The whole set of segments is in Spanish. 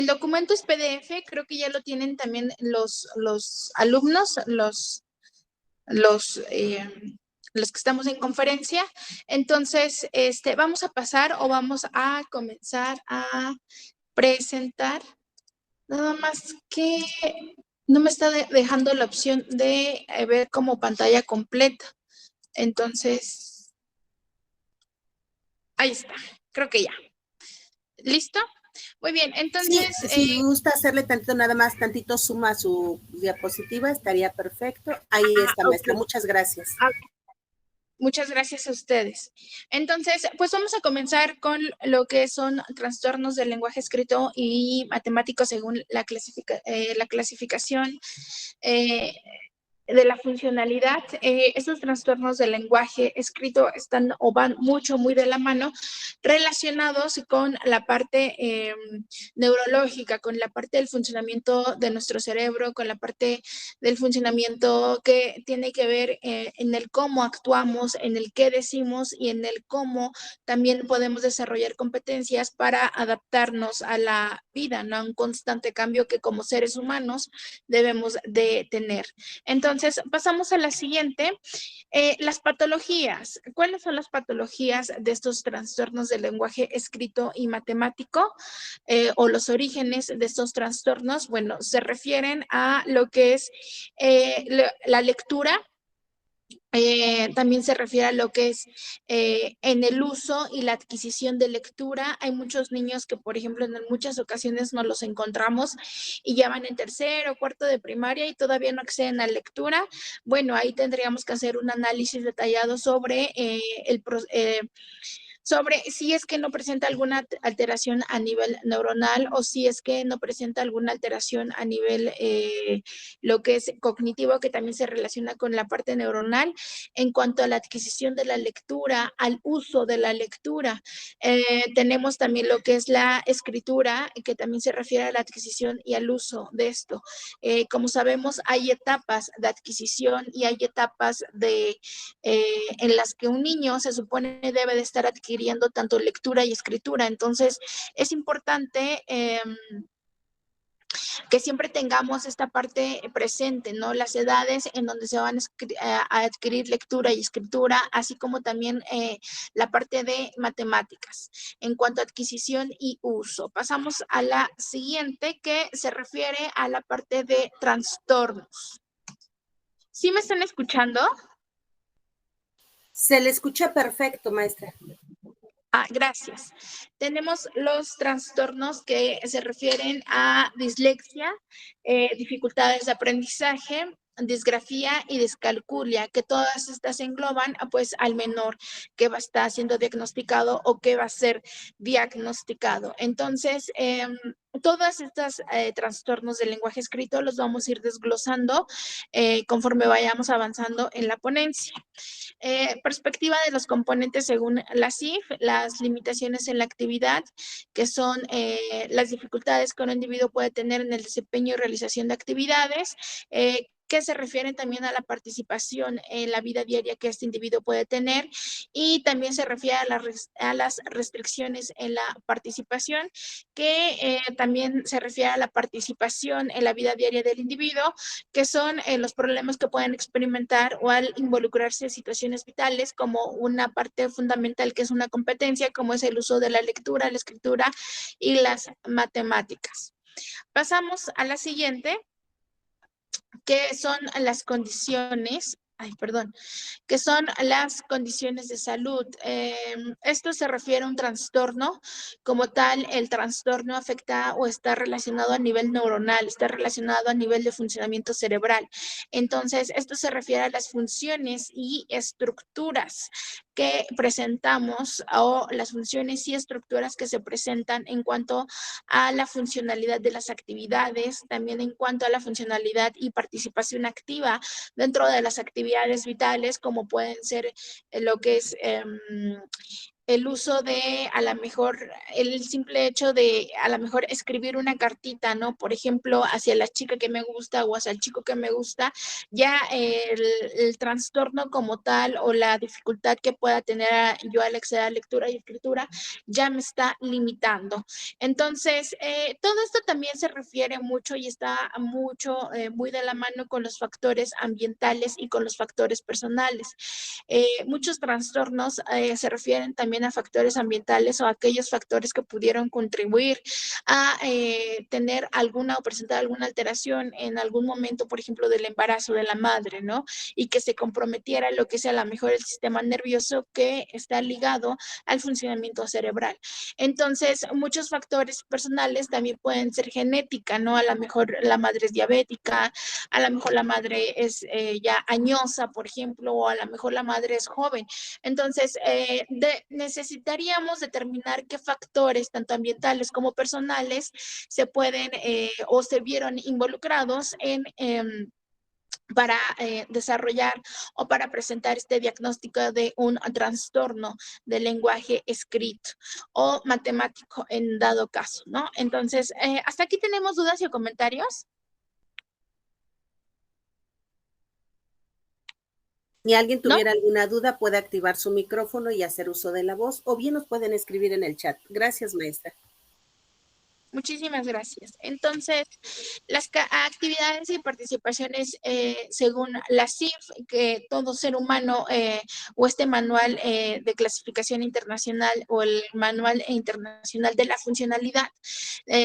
El documento es PDF, creo que ya lo tienen también los alumnos, los que estamos en conferencia. Entonces, vamos a pasar o vamos a comenzar a presentar. Nada más que no me está dejando la opción de ver como pantalla completa. Entonces, ahí está. Creo que ya. ¿Listo? Muy bien, entonces... Sí, si gusta hacerle tantito zoom a su diapositiva, estaría perfecto. Ahí está, maestra. Okay. Muchas gracias. Muchas gracias a ustedes. Entonces, pues vamos a comenzar con lo que son trastornos del lenguaje escrito y matemático según la clasificación de la funcionalidad. Estos trastornos del lenguaje escrito están o van muy de la mano relacionados con la parte neurológica, con la parte del funcionamiento de nuestro cerebro, con la parte del funcionamiento que tiene que ver en el cómo actuamos, en el qué decimos y en el cómo también podemos desarrollar competencias para adaptarnos a la vida, ¿no? A un constante cambio que como seres humanos debemos de tener. Entonces, pasamos a la siguiente. Las patologías. ¿Cuáles son las patologías de estos trastornos del lenguaje escrito y matemático? O los orígenes de estos trastornos. Bueno, se refieren a lo que es la lectura. También se refiere a lo que es en el uso y la adquisición de lectura. Hay muchos niños que, por ejemplo, en muchas ocasiones nos los encontramos y ya van en tercero o cuarto de primaria y todavía no acceden a lectura. Bueno, ahí tendríamos que hacer un análisis detallado sobre sobre si es que no presenta alguna alteración a nivel neuronal o si es que no presenta alguna alteración a nivel lo que es cognitivo, que también se relaciona con la parte neuronal. En cuanto a la adquisición de la lectura, al uso de la lectura, tenemos también lo que es la escritura, que también se refiere a la adquisición y al uso de esto. Como sabemos, hay etapas de adquisición y hay etapas en las que un niño se supone debe de estar adquiriendo tanto lectura y escritura. Entonces, es importante que siempre tengamos esta parte presente, ¿no? Las edades en donde se van a adquirir lectura y escritura, así como también la parte de matemáticas en cuanto a adquisición y uso. Pasamos a la siguiente, que se refiere a la parte de trastornos. ¿Sí me están escuchando? Se le escucha perfecto, maestra. Gracias. Tenemos los trastornos que se refieren a dislexia, dificultades de aprendizaje, disgrafía y discalculia, que todas estas engloban pues al menor que va a estar siendo diagnosticado o que va a ser diagnosticado. Entonces, todos estos trastornos del lenguaje escrito los vamos a ir desglosando conforme vayamos avanzando en la ponencia. Perspectiva de los componentes según la CIF, las limitaciones en la actividad, que son las dificultades que un individuo puede tener en el desempeño y realización de actividades, que se refieren también a la participación en la vida diaria que este individuo puede tener, y también se refiere a las restricciones en la participación, que también se refiere a la participación en la vida diaria del individuo, que son los problemas que pueden experimentar o al involucrarse en situaciones vitales, como una parte fundamental que es una competencia, como es el uso de la lectura, la escritura y las matemáticas. Pasamos a la siguiente, que son las condiciones, que son las condiciones de salud. Esto se refiere a un trastorno. Como tal, el trastorno afecta o está relacionado a nivel neuronal, está relacionado a nivel de funcionamiento cerebral. Entonces, esto se refiere a las funciones y estructuras que presentamos o las funciones y estructuras que se presentan en cuanto a la funcionalidad de las actividades, también en cuanto a la funcionalidad y participación activa dentro de las actividades vitales, como pueden ser lo que es el uso de, a lo mejor, el simple hecho de, a lo mejor, escribir una cartita, ¿no? Por ejemplo, hacia la chica que me gusta o hacia el chico que me gusta, ya el trastorno como tal o la dificultad que pueda tener yo al acceder a lectura y escritura ya me está limitando. Entonces, todo esto también se refiere mucho y está mucho, muy de la mano con los factores ambientales y con los factores personales. Muchos trastornos se refieren también a factores ambientales o a aquellos factores que pudieron contribuir a tener alguna o presentar alguna alteración en algún momento, por ejemplo, del embarazo de la madre, ¿no? Y que se comprometiera lo que sea a lo mejor el sistema nervioso que está ligado al funcionamiento cerebral. Entonces, muchos factores personales también pueden ser genética, ¿no? A lo mejor la madre es diabética, a lo mejor la madre es ya añosa, por ejemplo, o a lo mejor la madre es joven. Entonces, necesitaríamos determinar qué factores, tanto ambientales como personales, se pueden o se vieron involucrados en para desarrollar o para presentar este diagnóstico de un trastorno del lenguaje escrito o matemático en dado caso, ¿no? Entonces, hasta aquí tenemos dudas y comentarios. Si alguien ¿No? tuviera alguna duda, puede activar su micrófono y hacer uso de la voz, o bien nos pueden escribir en el chat. Gracias, maestra. Muchísimas gracias. Entonces, las actividades y participaciones según la CIF, que todo ser humano o este manual de clasificación internacional o el manual internacional de la funcionalidad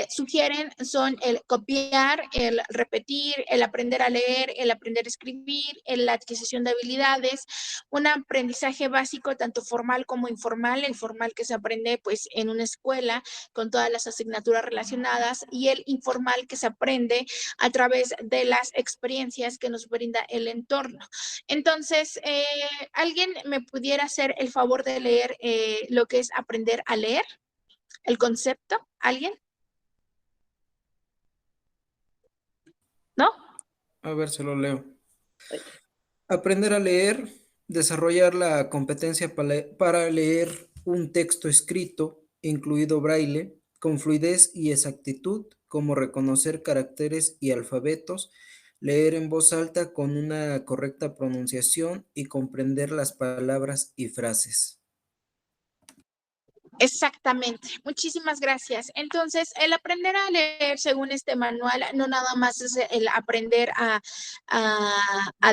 sugieren son el copiar, el repetir, el aprender a leer, el aprender a escribir, la adquisición de habilidades, un aprendizaje básico tanto formal como informal, el formal que se aprende pues en una escuela con todas las asignaturas relacionadas y el informal que se aprende a través de las experiencias que nos brinda el entorno. Entonces, ¿alguien me pudiera hacer el favor de leer lo que es aprender a leer? ¿El concepto? ¿Alguien? ¿No? A ver, se lo leo. Aprender a leer, desarrollar la competencia para leer un texto escrito, incluido braille, con fluidez y exactitud, como reconocer caracteres y alfabetos, leer en voz alta con una correcta pronunciación y comprender las palabras y frases. Exactamente, muchísimas gracias. Entonces, el aprender a leer según este manual no nada más es el aprender a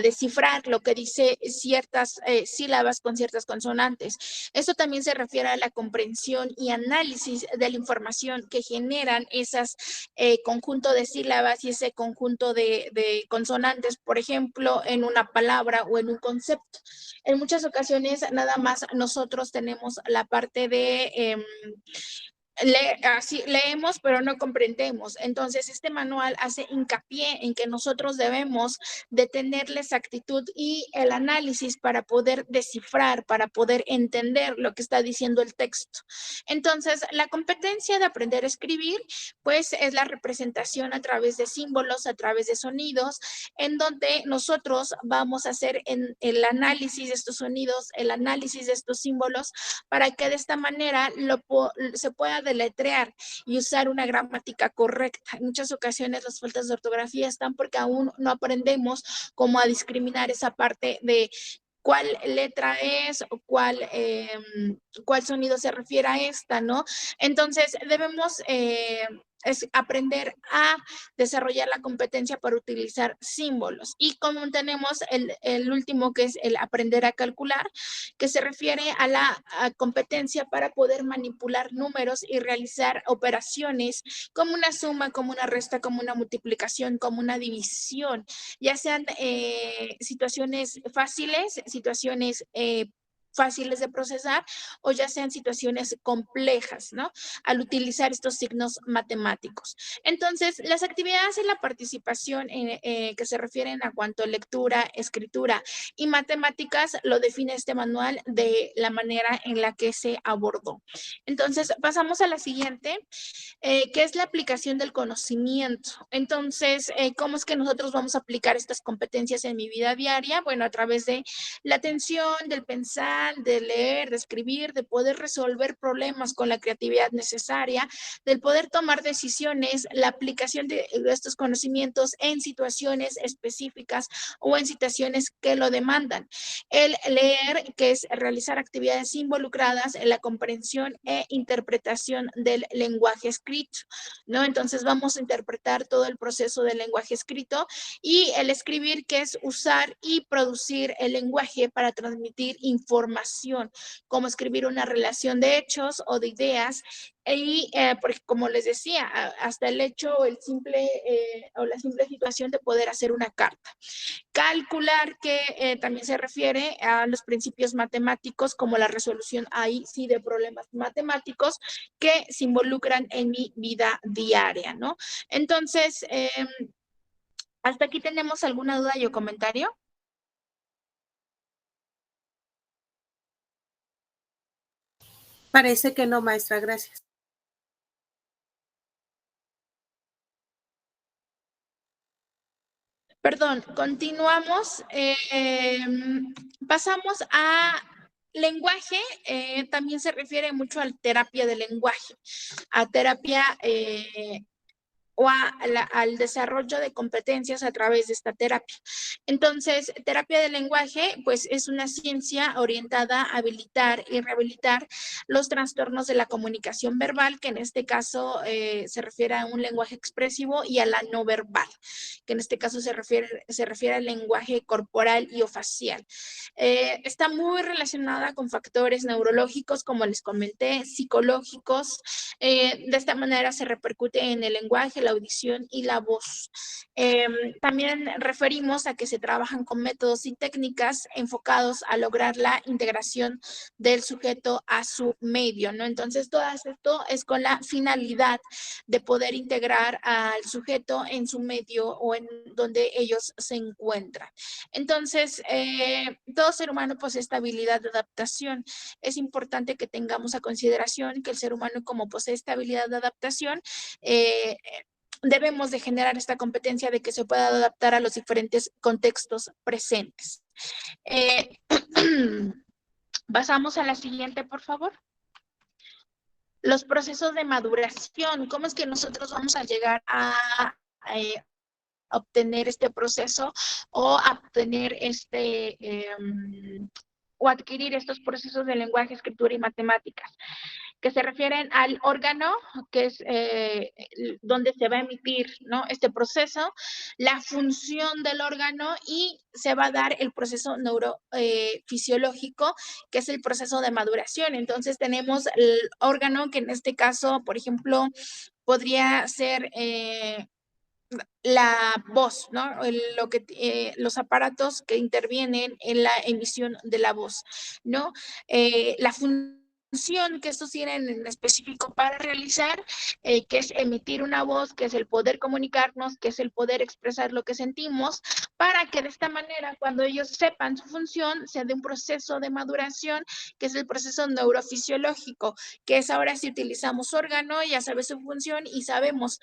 descifrar lo que dice ciertas sílabas con ciertas consonantes. Esto también se refiere a la comprensión y análisis de la información que generan esas conjunto de sílabas y ese conjunto de consonantes, por ejemplo, en una palabra o en un concepto. En muchas ocasiones nada más nosotros tenemos la parte de así leemos, pero no comprendemos. Entonces, este manual hace hincapié en que nosotros debemos de tener la exactitud y el análisis para poder descifrar, para poder entender lo que está diciendo el texto. Entonces, la competencia de aprender a escribir, pues es la representación a través de símbolos, a través de sonidos, en donde nosotros vamos a hacer el análisis de estos sonidos, el análisis de estos símbolos, para que de esta manera se pueda deletrear y usar una gramática correcta. En muchas ocasiones las faltas de ortografía están porque aún no aprendemos cómo a discriminar esa parte de cuál letra es o cuál sonido se refiere a esta, ¿no? Entonces debemos es aprender a desarrollar la competencia para utilizar símbolos. Y como tenemos el último que es el aprender a calcular, que se refiere a la competencia para poder manipular números y realizar operaciones como una suma, como una resta, como una multiplicación, como una división, ya sean situaciones fáciles, situaciones fáciles de procesar o ya sean situaciones complejas, ¿no? Al utilizar estos signos matemáticos. Entonces, las actividades y la participación que se refieren a cuanto a lectura, escritura y matemáticas lo define este manual de la manera en la que se abordó. Entonces, pasamos a la siguiente, que es la aplicación del conocimiento. Entonces, ¿cómo es que nosotros vamos a aplicar estas competencias en mi vida diaria? Bueno, a través de la atención, del pensar, mental, de leer, de escribir, de poder resolver problemas con la creatividad necesaria, del poder tomar decisiones, la aplicación de estos conocimientos en situaciones específicas o en situaciones que lo demandan. El leer, que es realizar actividades involucradas en la comprensión e interpretación del lenguaje escrito, ¿no? Entonces vamos a interpretar todo el proceso del lenguaje escrito, y el escribir, que es usar y producir el lenguaje para transmitir información, como escribir una relación de hechos o de ideas. Y porque como les decía, hasta el hecho o la simple situación de poder hacer una carta. Calcular, que también se refiere a los principios matemáticos, como la resolución ahí sí de problemas matemáticos que se involucran en mi vida diaria, ¿no? Entonces, ¿hasta aquí tenemos alguna duda o comentario? Parece que no, maestra, gracias. Perdón, continuamos. Pasamos a lenguaje. También se refiere mucho a terapia de lenguaje, a terapia o al desarrollo de competencias a través de esta terapia. Entonces, terapia del lenguaje, pues es una ciencia orientada a habilitar y rehabilitar los trastornos de la comunicación verbal, que en este caso se refiere a un lenguaje expresivo, y a la no verbal, que en este caso se refiere al lenguaje corporal y o facial. Está muy relacionada con factores neurológicos, como les comenté, psicológicos. De esta manera se repercute en el lenguaje, la audición y la voz. También referimos a que se trabajan con métodos y técnicas enfocados a lograr la integración del sujeto a su medio, ¿no? Entonces, todo esto es con la finalidad de poder integrar al sujeto en su medio o en donde ellos se encuentran. Entonces, todo ser humano posee esta habilidad de adaptación. Es importante que tengamos a consideración que el ser humano, como posee esta habilidad de adaptación, debemos de generar esta competencia de que se pueda adaptar a los diferentes contextos presentes. Pasamos a la siguiente, por favor. Los procesos de maduración. ¿Cómo es que nosotros vamos a llegar a obtener este proceso o a obtener o adquirir estos procesos de lenguaje, escritura y matemáticas, que se refieren al órgano, que es donde se va a emitir, ¿no?, este proceso, la función del órgano, y se va a dar el proceso neurofisiológico, que es el proceso de maduración. Entonces tenemos el órgano, que en este caso, por ejemplo, podría ser la voz, ¿no? Los aparatos que intervienen en la emisión de la voz, ¿no? La función que estos tienen en específico para realizar, que es emitir una voz, que es el poder comunicarnos, que es el poder expresar lo que sentimos, para que de esta manera, cuando ellos sepan su función, se dé un proceso de maduración, que es el proceso neurofisiológico, que es ahora si utilizamos órgano, ya sabes su función y sabemos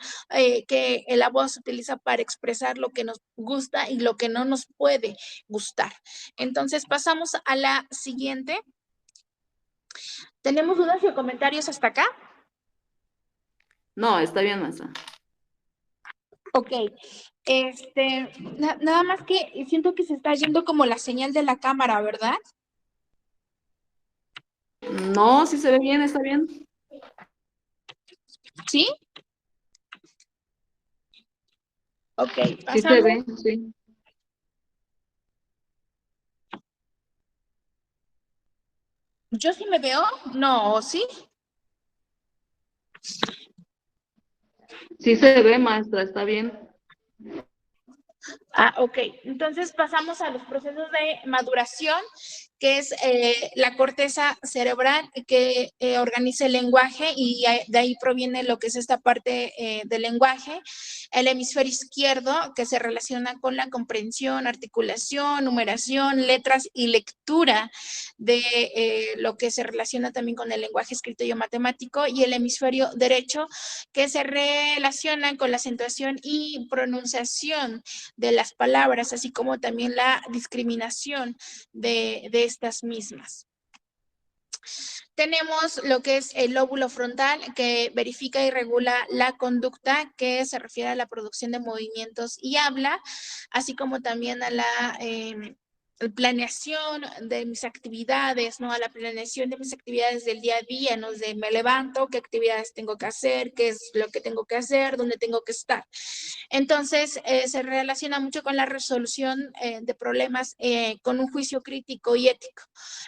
que la voz se utiliza para expresar lo que nos gusta y lo que no nos puede gustar. Entonces pasamos a la siguiente. ¿Tenemos dudas o comentarios hasta acá? No, está bien, maestra. Ok. Nada más que siento que se está yendo como la señal de la cámara, ¿verdad? No, sí se ve bien, está bien. ¿Sí? Ok, pasamos. Sí se ve, sí. ¿Yo sí me veo? No, ¿sí? Sí se ve, maestra, está bien. Ok. Entonces pasamos a los procesos de maduración, que es la corteza cerebral que organiza el lenguaje, y de ahí proviene lo que es esta parte del lenguaje. El hemisferio izquierdo, que se relaciona con la comprensión, articulación, numeración, letras y lectura de lo que se relaciona también con el lenguaje escrito y matemático, y el hemisferio derecho, que se relaciona con la acentuación y pronunciación de las palabras, así como también la discriminación de estas mismas. Tenemos lo que es el lóbulo frontal, que verifica y regula la conducta, que se refiere a la producción de movimientos y habla, así como también a la planeación de mis actividades, ¿no? A la planeación de mis actividades del día a día, ¿no? De me levanto, qué actividades tengo que hacer, qué es lo que tengo que hacer, dónde tengo que estar. Entonces, se relaciona mucho con la resolución de problemas con un juicio crítico y ético.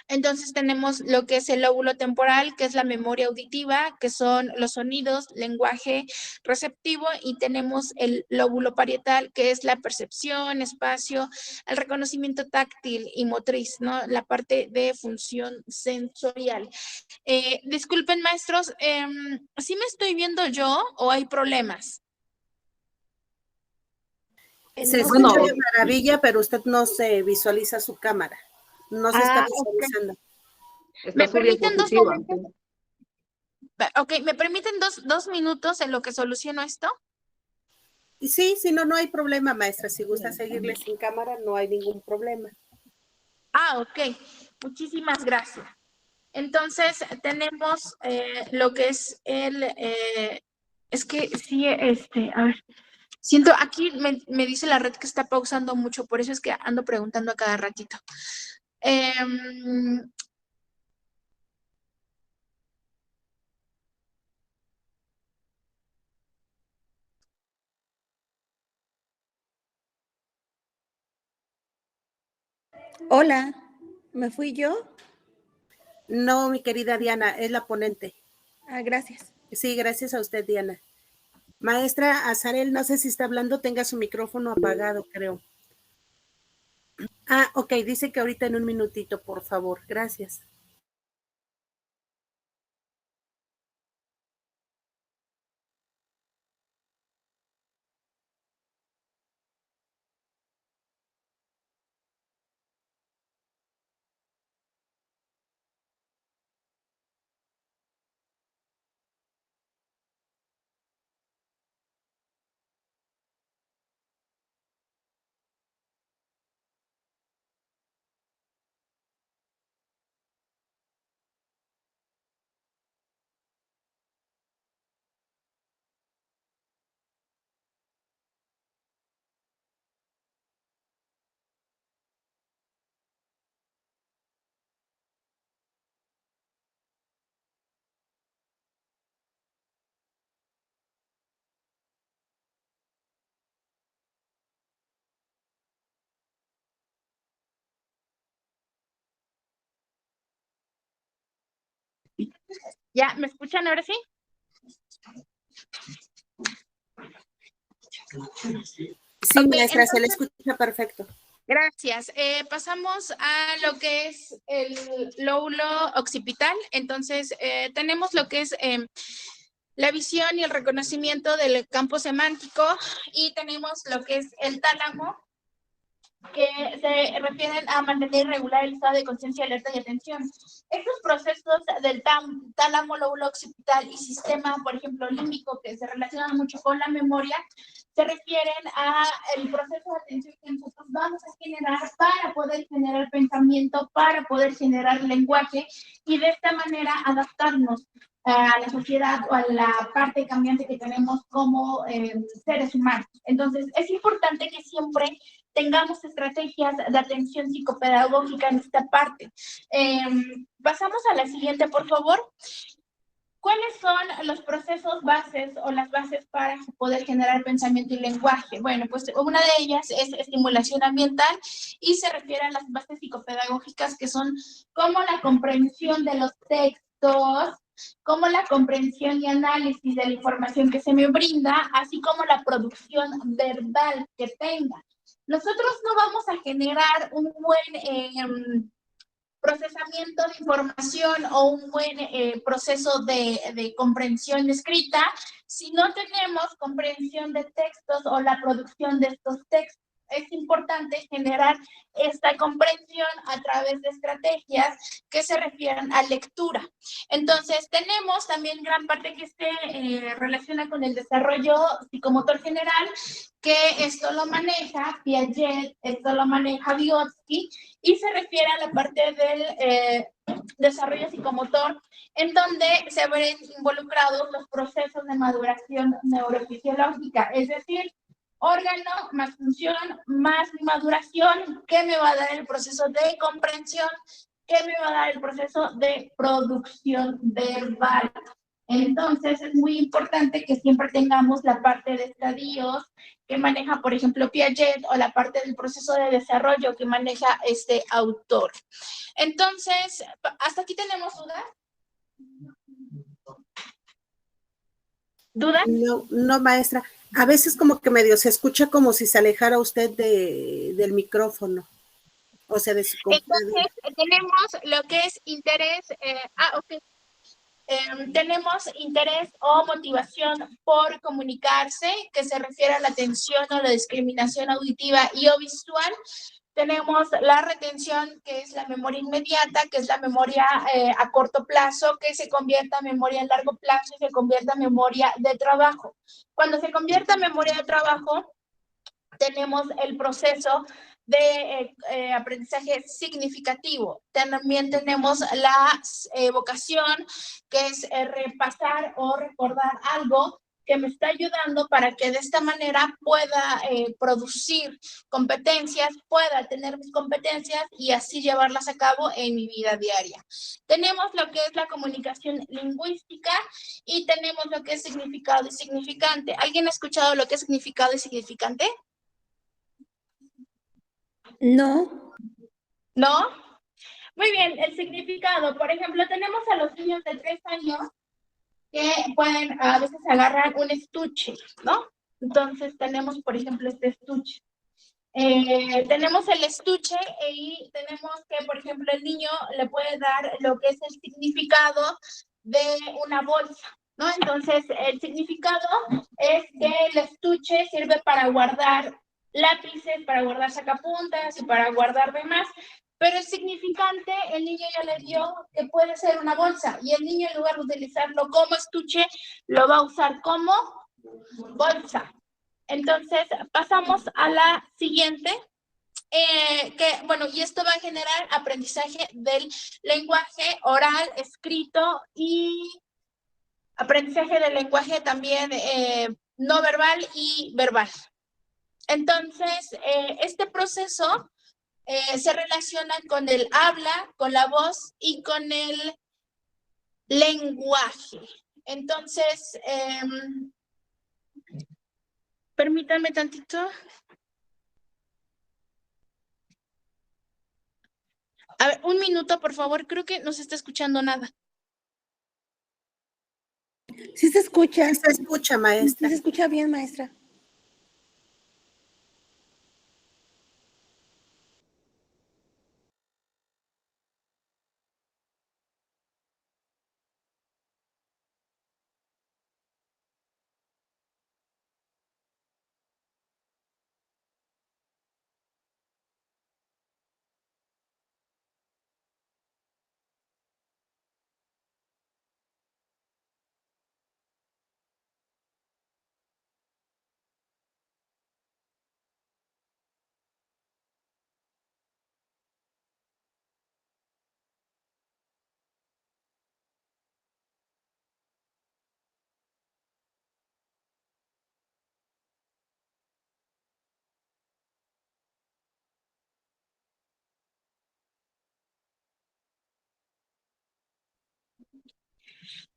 Entonces, tenemos lo que es el lóbulo temporal, que es la memoria auditiva, que son los sonidos, lenguaje receptivo, y tenemos el lóbulo parietal, que es la percepción, espacio, el reconocimiento táctil y motriz, ¿no? La parte de función sensorial. Disculpen, maestros, ¿sí me estoy viendo yo o hay problemas? Se No escucha Bueno, de maravilla, pero usted no se visualiza su cámara. No se está ok. visualizando. está ¿Me su permiten dos diapositiva. momentos? Ok, ¿me permiten dos minutos en lo que soluciono esto? Y sí, si no, no hay problema, maestra. Si gusta seguirle sin cámara, no hay ningún problema. Ah, ok. Muchísimas gracias. Entonces, tenemos lo que es es que sí, a ver, siento, aquí me dice la red que está pausando mucho, por eso es que ando preguntando a cada ratito. Em, Hola, ¿me fui yo? No, mi querida Diana, es la ponente. Ah, gracias. Sí, gracias a usted, Diana. Maestra Azarel, no sé si está hablando, tenga su micrófono apagado, creo. Ah, ok, dice que ahorita en un minutito, por favor. Gracias. ¿Ya me escuchan ahora sí? Sí, Ok, maestra, se le entonces, escucha perfecto. gracias. Pasamos a lo que es el lóbulo occipital. Entonces, tenemos lo que es la visión y el reconocimiento del campo semántico, y tenemos lo que es el tálamo, que se refieren a mantener y regular el estado de conciencia, alerta y atención. Estos procesos del tálamo, lóbulo occipital y sistema, por ejemplo, límbico, que se relacionan mucho con la memoria, se refieren a el proceso de atención que nosotros vamos a generar para poder generar pensamiento, para poder generar lenguaje, y de esta manera adaptarnos a la sociedad o a la parte cambiante que tenemos como seres humanos. Entonces, es importante que siempre tengamos estrategias de atención psicopedagógica en esta parte. Pasamos a la siguiente, por favor. ¿Cuáles son los procesos bases o las bases para poder generar pensamiento y lenguaje? Bueno, pues una de ellas es estimulación ambiental, y se refiere a las bases psicopedagógicas, que son como la comprensión de los textos, como la comprensión y análisis de la información que se me brinda, así como la producción verbal que tenga. Nosotros no vamos a generar un buen procesamiento de información o un buen proceso de comprensión escrita si no tenemos comprensión de textos o la producción de estos textos. es importante generar esta comprensión a través de estrategias que se refieran a lectura. Entonces, tenemos también gran parte que se relaciona con el desarrollo psicomotor general, que esto lo maneja Piaget, esto lo maneja Vygotsky, y se refiere a la parte del desarrollo psicomotor, en donde se ven involucrados los procesos de maduración neurofisiológica, es decir, órgano más función más maduración, ¿qué me va a dar el proceso de comprensión? ¿Qué me va a dar el proceso de producción verbal? Entonces, es muy importante que siempre tengamos la parte de estadios que maneja, por ejemplo, Piaget, o la parte del proceso de desarrollo que maneja este autor. Entonces, ¿hasta aquí tenemos dudas? ¿Dudas? No, no, maestra. A veces como que medio se escucha como si se alejara usted del micrófono. O sea, de su computadora. Entonces, tenemos lo que es interés. Ok. Tenemos interés o motivación por comunicarse, que se refiere a la atención o la discriminación auditiva y o visual. Tenemos la retención, que es la memoria inmediata, que es la memoria a corto plazo, que se convierta en memoria a largo plazo y se convierta en memoria de trabajo. Cuando se convierta en memoria de trabajo, tenemos el proceso de aprendizaje significativo. También tenemos la evocación, que es repasar o recordar algo que me está ayudando para que de esta manera pueda producir competencias, pueda tener mis competencias y así llevarlas a cabo en mi vida diaria. Tenemos lo que es la comunicación lingüística y tenemos lo que es significado y significante. ¿Alguien ha escuchado lo que es significado y significante? No. ¿No? Muy bien, el significado. Por ejemplo, tenemos a los niños de 3 años que pueden a veces agarrar un estuche, ¿no? Entonces tenemos, por ejemplo, este estuche. Tenemos el estuche y tenemos que, por ejemplo, el niño le puede dar lo que es el significado de una bolsa, ¿no? Entonces, el significado es que el estuche sirve para guardar lápices, para guardar sacapuntas y para guardar demás. Pero el significante, el niño ya le dio que puede ser una bolsa y el niño en lugar de utilizarlo como estuche, lo va a usar como bolsa. Entonces, pasamos a la siguiente, y esto va a generar aprendizaje del lenguaje oral, escrito y aprendizaje del lenguaje también no verbal y verbal. Entonces, este proceso se relaciona con el habla, con la voz y con el lenguaje. Entonces, permítanme tantito. A ver, un minuto, por favor. Creo que no se está escuchando nada. Sí se escucha. Sí se escucha, maestra. Sí se escucha bien, maestra.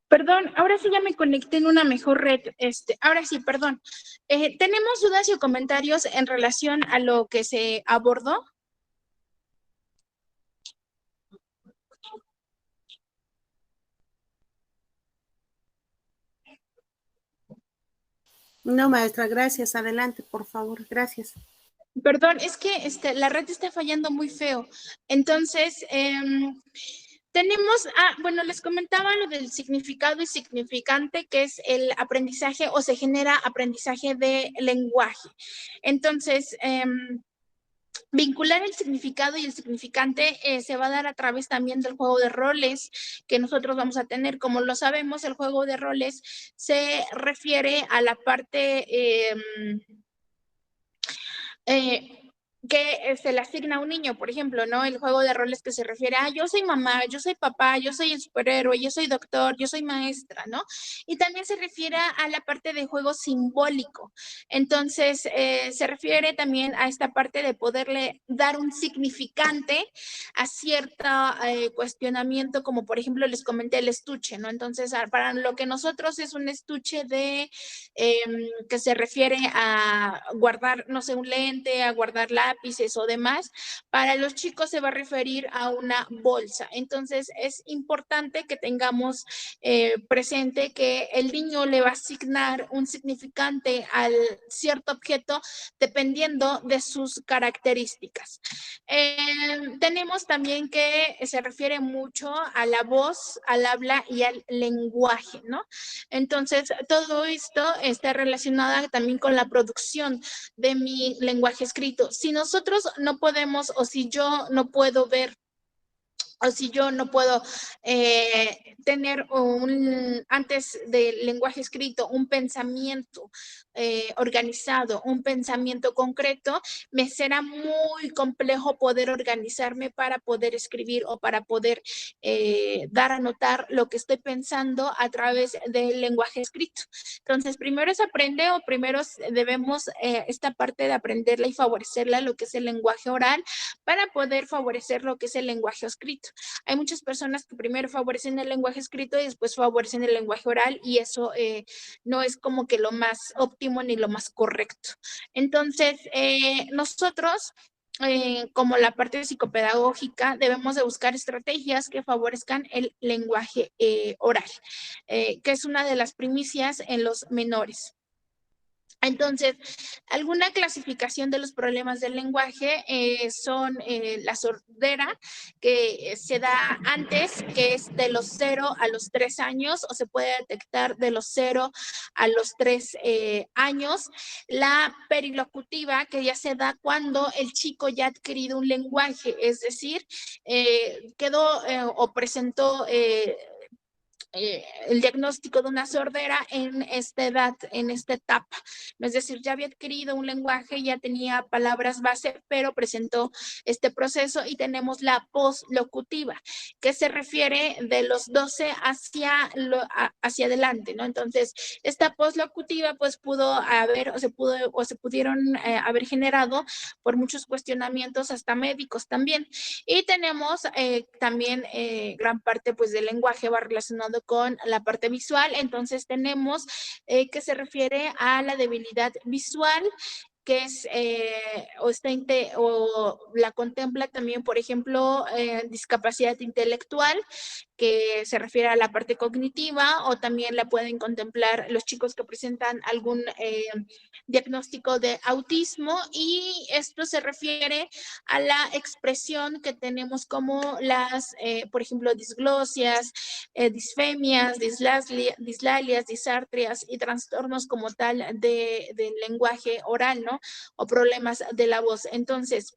Perdón, ahora sí ya me conecté en una mejor red. Ahora sí, perdón. ¿Tenemos dudas y comentarios en relación a lo que se abordó? No, maestra, gracias. Adelante, por favor. Gracias. Perdón, es que la red está fallando muy feo. Entonces, Tenemos, bueno, les comentaba lo del significado y significante, que es el aprendizaje o se genera aprendizaje de lenguaje. Entonces, vincular el significado y el significante se va a dar a través también del juego de roles que nosotros vamos a tener. Como lo sabemos, el juego de roles se refiere a la parte que se le asigna a un niño, por ejemplo, ¿no? El juego de roles que se refiere a yo soy mamá, yo soy papá, yo soy el superhéroe, yo soy doctor, yo soy maestra, ¿no? Y también se refiere a la parte de juego simbólico. Entonces, se refiere también a esta parte de poderle dar un significante a cierto cuestionamiento, como por ejemplo les comenté el estuche, ¿no? Entonces, para lo que nosotros es un estuche de que se refiere a guardar, no sé, un lente, a guardar lápices o demás, para los chicos se va a referir a una bolsa. Entonces es importante que tengamos presente que el niño le va a asignar un significante al cierto objeto dependiendo de sus características. Tenemos también que se refiere mucho a la voz, al habla y al lenguaje, ¿no? Entonces, todo esto está relacionado también con la producción de mi lenguaje escrito. Si nosotros no podemos o si yo no puedo ver o si yo no puedo tener antes del lenguaje escrito, un pensamiento organizado, un pensamiento concreto, me será muy complejo poder organizarme para poder escribir o para poder dar a notar lo que estoy pensando a través del lenguaje escrito. Entonces, primero se aprende o primero debemos esta parte de aprenderla y favorecerla, lo que es el lenguaje oral, para poder favorecer lo que es el lenguaje escrito. Hay muchas personas que primero favorecen el lenguaje escrito y después favorecen el lenguaje oral y eso no es como que lo más óptimo ni lo más correcto. Entonces, nosotros como la parte psicopedagógica, debemos de buscar estrategias que favorezcan el lenguaje oral, que es una de las primicias en los menores. Entonces, alguna clasificación de los problemas del lenguaje son la sordera, que se da antes, que es de los 0 a los 3 años, o se puede detectar de los 0 a los 3 años. La perilocutiva, que ya se da cuando el chico ya ha adquirido un lenguaje, es decir, quedó o presentó el diagnóstico de una sordera en esta edad, en esta etapa. Es decir, ya había adquirido un lenguaje, ya tenía palabras base, pero presentó este proceso y tenemos la poslocutiva, que se refiere de los 12 hacia adelante, ¿no? Entonces, esta poslocutiva pues pudo haber o se pudieron haber generado por muchos cuestionamientos hasta médicos también. Y tenemos también gran parte pues del lenguaje va relacionado con la parte visual. Entonces tenemos que se refiere a la debilidad visual, que es o la contempla también, por ejemplo, discapacidad intelectual, que se refiere a la parte cognitiva, o también la pueden contemplar los chicos que presentan algún diagnóstico de autismo, y esto se refiere a la expresión que tenemos como las, por ejemplo, disglosias, disfemias, dislalias, disartrias y trastornos como tal del lenguaje oral, ¿no? O problemas de la voz. Entonces,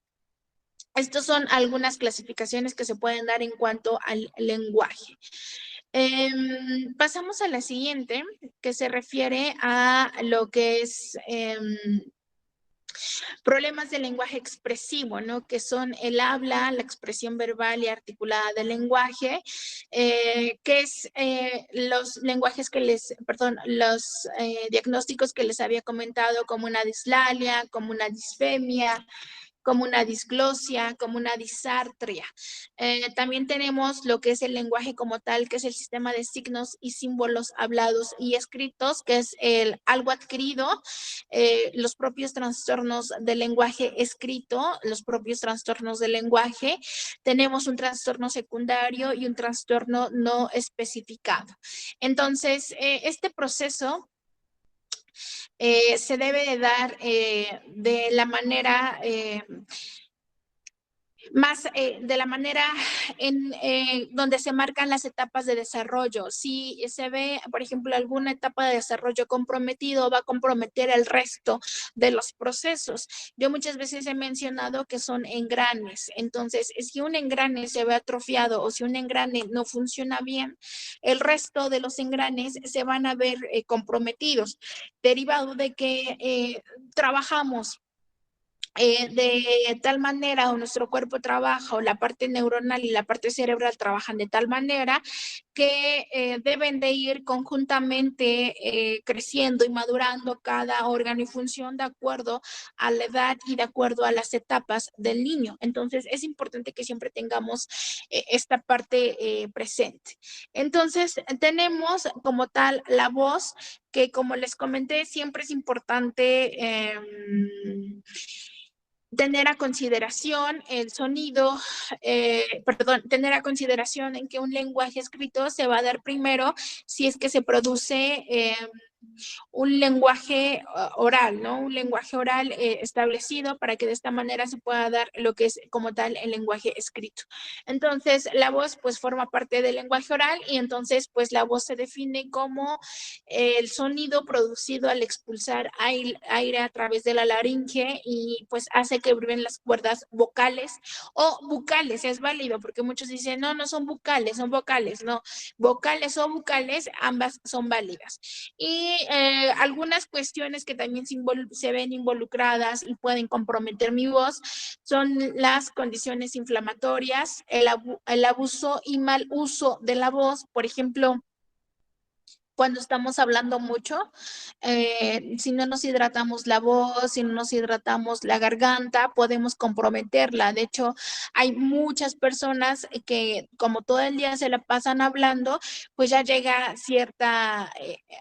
estas son algunas clasificaciones que se pueden dar en cuanto al lenguaje. Pasamos a la siguiente, que se refiere a lo que es problemas del lenguaje expresivo, ¿no? Que son el habla, la expresión verbal y articulada del lenguaje, que es los lenguajes que los diagnósticos que les había comentado, como una dislalia, como una disfemia, como una disglosia, como una disartria. También tenemos lo que es el lenguaje como tal, que es el sistema de signos y símbolos hablados y escritos, que es algo adquirido, los propios trastornos del lenguaje escrito, los propios trastornos del lenguaje. Tenemos un trastorno secundario y un trastorno no especificado. Entonces, este proceso se debe de dar de la manera más de la manera en donde se marcan las etapas de desarrollo. Si se ve, por ejemplo, alguna etapa de desarrollo comprometido, va a comprometer el resto de los procesos. Yo muchas veces he mencionado que son engranes. Entonces, si un engrane se ve atrofiado o si un engrane no funciona bien, el resto de los engranes se van a ver comprometidos, derivado de que trabajamos de tal manera, o nuestro cuerpo trabaja, o la parte neuronal y la parte cerebral trabajan de tal manera que deben de ir conjuntamente creciendo y madurando cada órgano y función de acuerdo a la edad y de acuerdo a las etapas del niño. Entonces, es importante que siempre tengamos esta parte presente. Entonces, tenemos como tal la voz, que como les comenté, siempre es importante tener a consideración el sonido, tener a consideración en que un lenguaje escrito se va a dar primero si es que se produce un lenguaje oral, ¿no? Un lenguaje oral establecido para que de esta manera se pueda dar lo que es como tal el lenguaje escrito. Entonces, la voz pues forma parte del lenguaje oral y entonces pues la voz se define como el sonido producido al expulsar aire a través de la laringe y pues hace que vibren las cuerdas vocales o bucales, es válido porque muchos dicen, no, no son bucales, son vocales, no, vocales o bucales, ambas son válidas. Y algunas cuestiones que también se ven involucradas y pueden comprometer mi voz son las condiciones inflamatorias, el abuso y mal uso de la voz, por ejemplo, cuando estamos hablando mucho, si no nos hidratamos la voz, si no nos hidratamos la garganta, podemos comprometerla. De hecho, hay muchas personas que como todo el día se la pasan hablando, pues ya llega cierta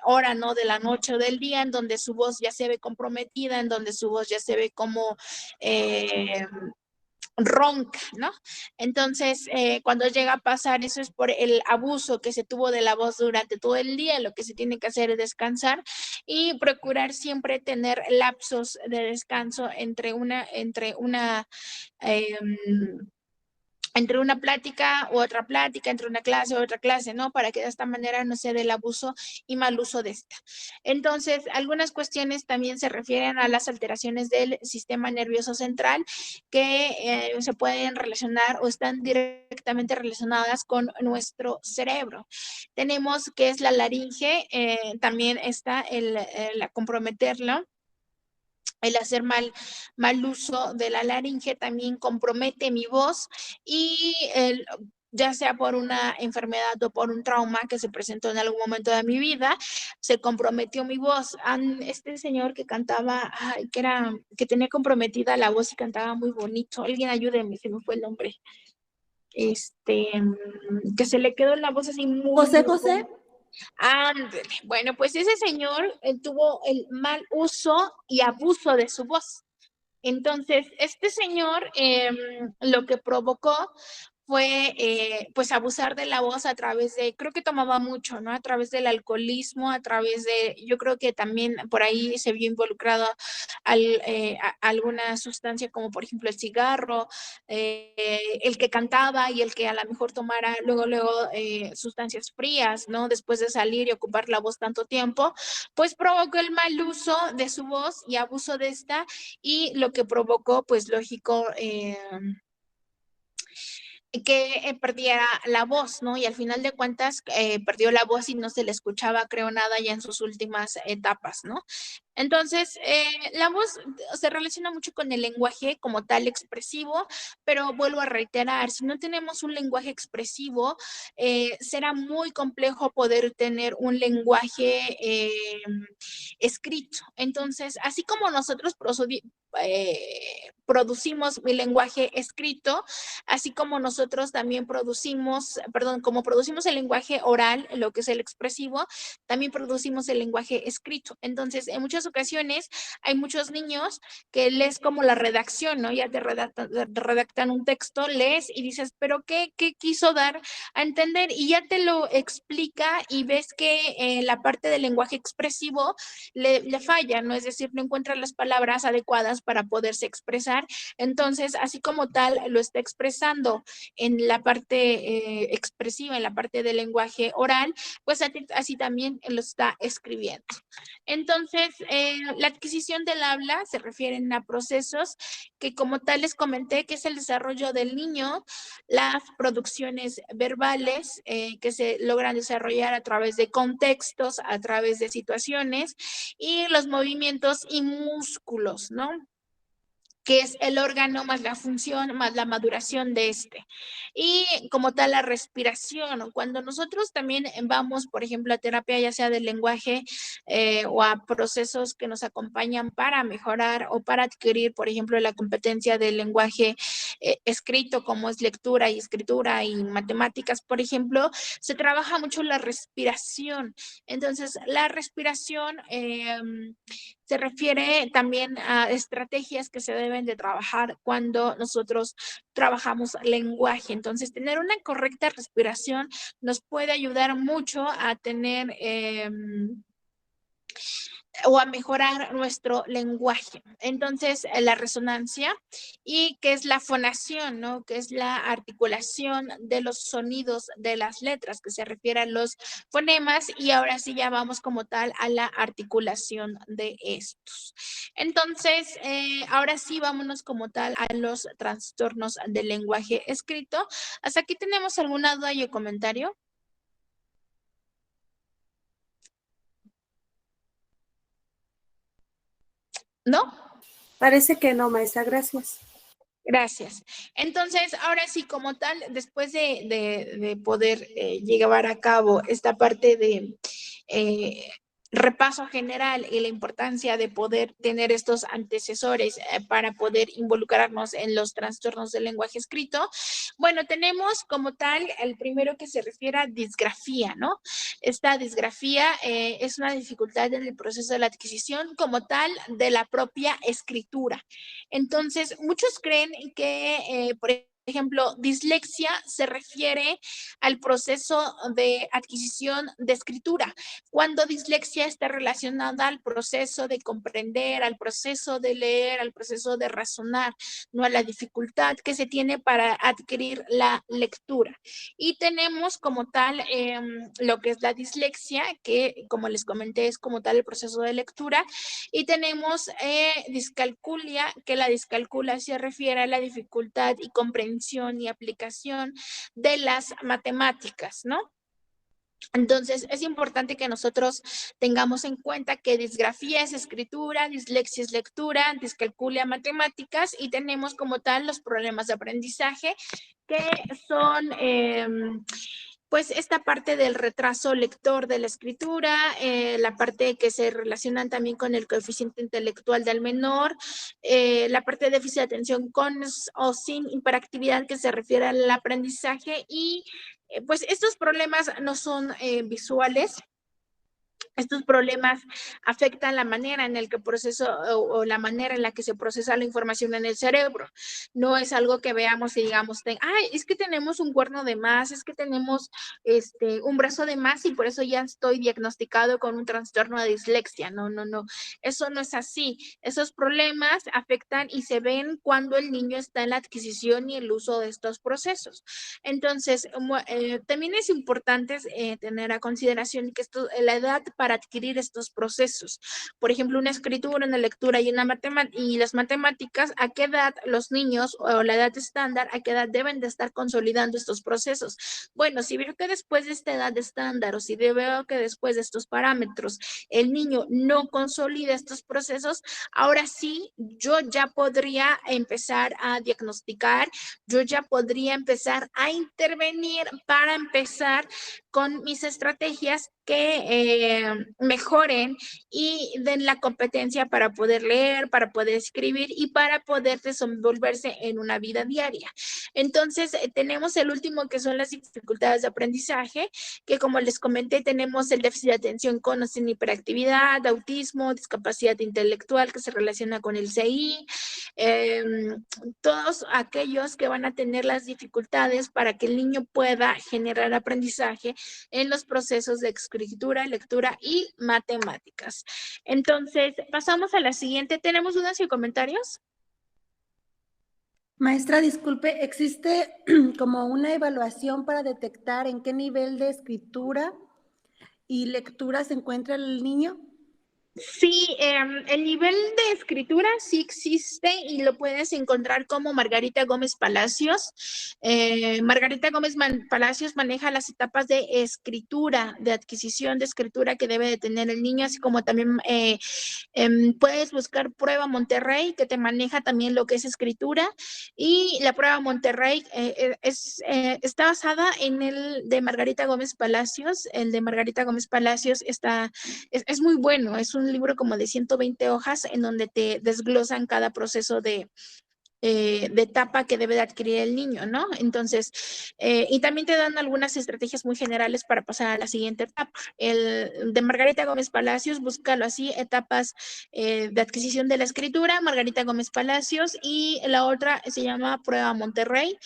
hora, ¿no? De la noche o del día en donde su voz ya se ve comprometida, en donde su voz ya se ve como ronca, ¿no? Entonces, cuando llega a pasar eso es por el abuso que se tuvo de la voz durante todo el día. Lo que se tiene que hacer es descansar y procurar siempre tener lapsos de descanso entre una plática u otra plática, entre una clase u otra clase, ¿no? Para que de esta manera no se dé el abuso y mal uso de esta. Entonces, algunas cuestiones también se refieren a las alteraciones del sistema nervioso central que se pueden relacionar o están directamente relacionadas con nuestro cerebro. Tenemos que es la laringe, también está el comprometerlo. El hacer mal uso de la laringe también compromete mi voz y ya sea por una enfermedad o por un trauma que se presentó en algún momento de mi vida, se comprometió mi voz. Este señor que cantaba, que tenía comprometida la voz y cantaba muy bonito, alguien ayúdeme, se me fue el nombre. Que se le quedó la voz así muy... José José. Ándale. Bueno, pues ese señor tuvo el mal uso y abuso de su voz. Entonces, este señor lo que provocó fue pues abusar de la voz a través de, creo que tomaba mucho, ¿no? A través del alcoholismo, a través de, yo creo que también por ahí se vio involucrado alguna sustancia como por ejemplo el cigarro, el que cantaba y el que a lo mejor tomara luego sustancias frías, ¿no? Después de salir y ocupar la voz tanto tiempo, pues provocó el mal uso de su voz y abuso de esta y lo que provocó, pues lógico, que perdiera la voz, ¿no? Y al final de cuentas perdió la voz y no se le escuchaba, creo, nada ya en sus últimas etapas, ¿no? Entonces, la voz se relaciona mucho con el lenguaje como tal expresivo, pero vuelvo a reiterar, si no tenemos un lenguaje expresivo, será muy complejo poder tener un lenguaje escrito. Entonces, así como nosotros producimos mi lenguaje escrito, así como nosotros también como producimos el lenguaje oral, lo que es el expresivo, también producimos el lenguaje escrito. Entonces, en muchas ocasiones hay muchos niños que lees como la redacción, ¿no? Ya te redactan un texto, lees y dices, pero ¿qué quiso dar a entender? Y ya te lo explica y ves que la parte del lenguaje expresivo le falla, ¿no? Es decir, no encuentra las palabras adecuadas para poderse expresar hablar, entonces así como tal lo está expresando en la parte expresiva, en la parte del lenguaje oral, pues así también lo está escribiendo. Entonces, la adquisición del habla se refieren a procesos que como tal les comenté, que es el desarrollo del niño, las producciones verbales que se logran desarrollar a través de contextos, a través de situaciones y los movimientos y músculos, ¿no? Que es el órgano más la función, más la maduración de este. Y como tal, la respiración. Cuando nosotros también vamos, por ejemplo, a terapia, ya sea del lenguaje o a procesos que nos acompañan para mejorar o para adquirir, por ejemplo, la competencia del lenguaje escrito, como es lectura y escritura y matemáticas, por ejemplo, se trabaja mucho la respiración. Entonces, la respiración se refiere también a estrategias que se deben de trabajar cuando nosotros trabajamos lenguaje. Entonces, tener una correcta respiración nos puede ayudar mucho a tener o a mejorar nuestro lenguaje. Entonces, la resonancia y que es la fonación, ¿no? Que es la articulación de los sonidos de las letras, que se refiere a los fonemas y ahora sí ya vamos como tal a la articulación de estos. Entonces, ahora sí vámonos como tal a los trastornos del lenguaje escrito. ¿Hasta aquí tenemos alguna duda y comentario? ¿No? Parece que no, maestra, gracias. Gracias. Entonces, ahora sí, como tal, después de poder llevar a cabo esta parte de repaso general y la importancia de poder tener estos antecesores para poder involucrarnos en los trastornos del lenguaje escrito, bueno, tenemos como tal el primero que se refiere a disgrafía, ¿no? Esta disgrafía es una dificultad en el proceso de la adquisición como tal de la propia escritura. Entonces, muchos creen que, por ejemplo, dislexia se refiere al proceso de adquisición de escritura, cuando dislexia está relacionada al proceso de comprender, al proceso de leer, al proceso de razonar, no a la dificultad que se tiene para adquirir la lectura. Y tenemos como tal lo que es la dislexia, que como les comenté es como tal el proceso de lectura, y tenemos discalculia, que la discalculia se refiere a la dificultad y comprensión y aplicación de las matemáticas, ¿no? Entonces, es importante que nosotros tengamos en cuenta que disgrafía es escritura, dislexia es lectura, discalculia matemáticas y tenemos como tal los problemas de aprendizaje que son pues esta parte del retraso lector de la escritura, la parte que se relacionan también con el coeficiente intelectual del menor, la parte de déficit de atención con o sin hiperactividad que se refiere al aprendizaje y pues estos problemas no son visuales. Estos problemas afectan la manera en la que o la manera en la que se procesa la información en el cerebro. No es algo que veamos y digamos, ay, es que tenemos un cuerno de más, es que tenemos un brazo de más y por eso ya estoy diagnosticado con un trastorno de dislexia. No, no, no. Eso no es así. Esos problemas afectan y se ven cuando el niño está en la adquisición y el uso de estos procesos. Entonces, también es importante tener a consideración que la edad para adquirir estos procesos. Por ejemplo, una escritura, una lectura y las matemáticas, ¿a qué edad los niños o la edad estándar, a qué edad deben de estar consolidando estos procesos? Bueno, si veo que después de esta edad estándar o si veo que después de estos parámetros el niño no consolida estos procesos, ahora sí yo ya podría empezar a diagnosticar, yo ya podría empezar a intervenir para empezar con mis estrategias que mejoren y den la competencia para poder leer, para poder escribir y para poder desenvolverse en una vida diaria. Entonces, tenemos el último que son las dificultades de aprendizaje, que como les comenté, tenemos el déficit de atención con o sin hiperactividad, autismo, discapacidad intelectual que se relaciona con el CI, todos aquellos que van a tener las dificultades para que el niño pueda generar aprendizaje en los procesos de escritura, lectura y matemáticas. Entonces, pasamos a la siguiente. ¿Tenemos dudas y comentarios? Maestra, disculpe, ¿existe como una evaluación para detectar en qué nivel de escritura y lectura se encuentra el niño? Sí, el nivel de escritura sí existe y lo puedes encontrar como Margarita Gómez Palacios. Margarita Gómez Palacios maneja las etapas de escritura, de adquisición de escritura que debe de tener el niño, así como también puedes buscar Prueba Monterrey, que te maneja también lo que es escritura. Y la Prueba Monterrey está basada en el de Margarita Gómez Palacios. El de Margarita Gómez Palacios es muy bueno, es un libro como de 120 hojas en donde te desglosan cada proceso de etapa que debe de adquirir el niño, ¿no? Entonces, y también te dan algunas estrategias muy generales para pasar a la siguiente etapa. El de Margarita Gómez Palacios, búscalo así, etapas de adquisición de la escritura, Margarita Gómez Palacios, y la otra se llama Prueba Monterrey.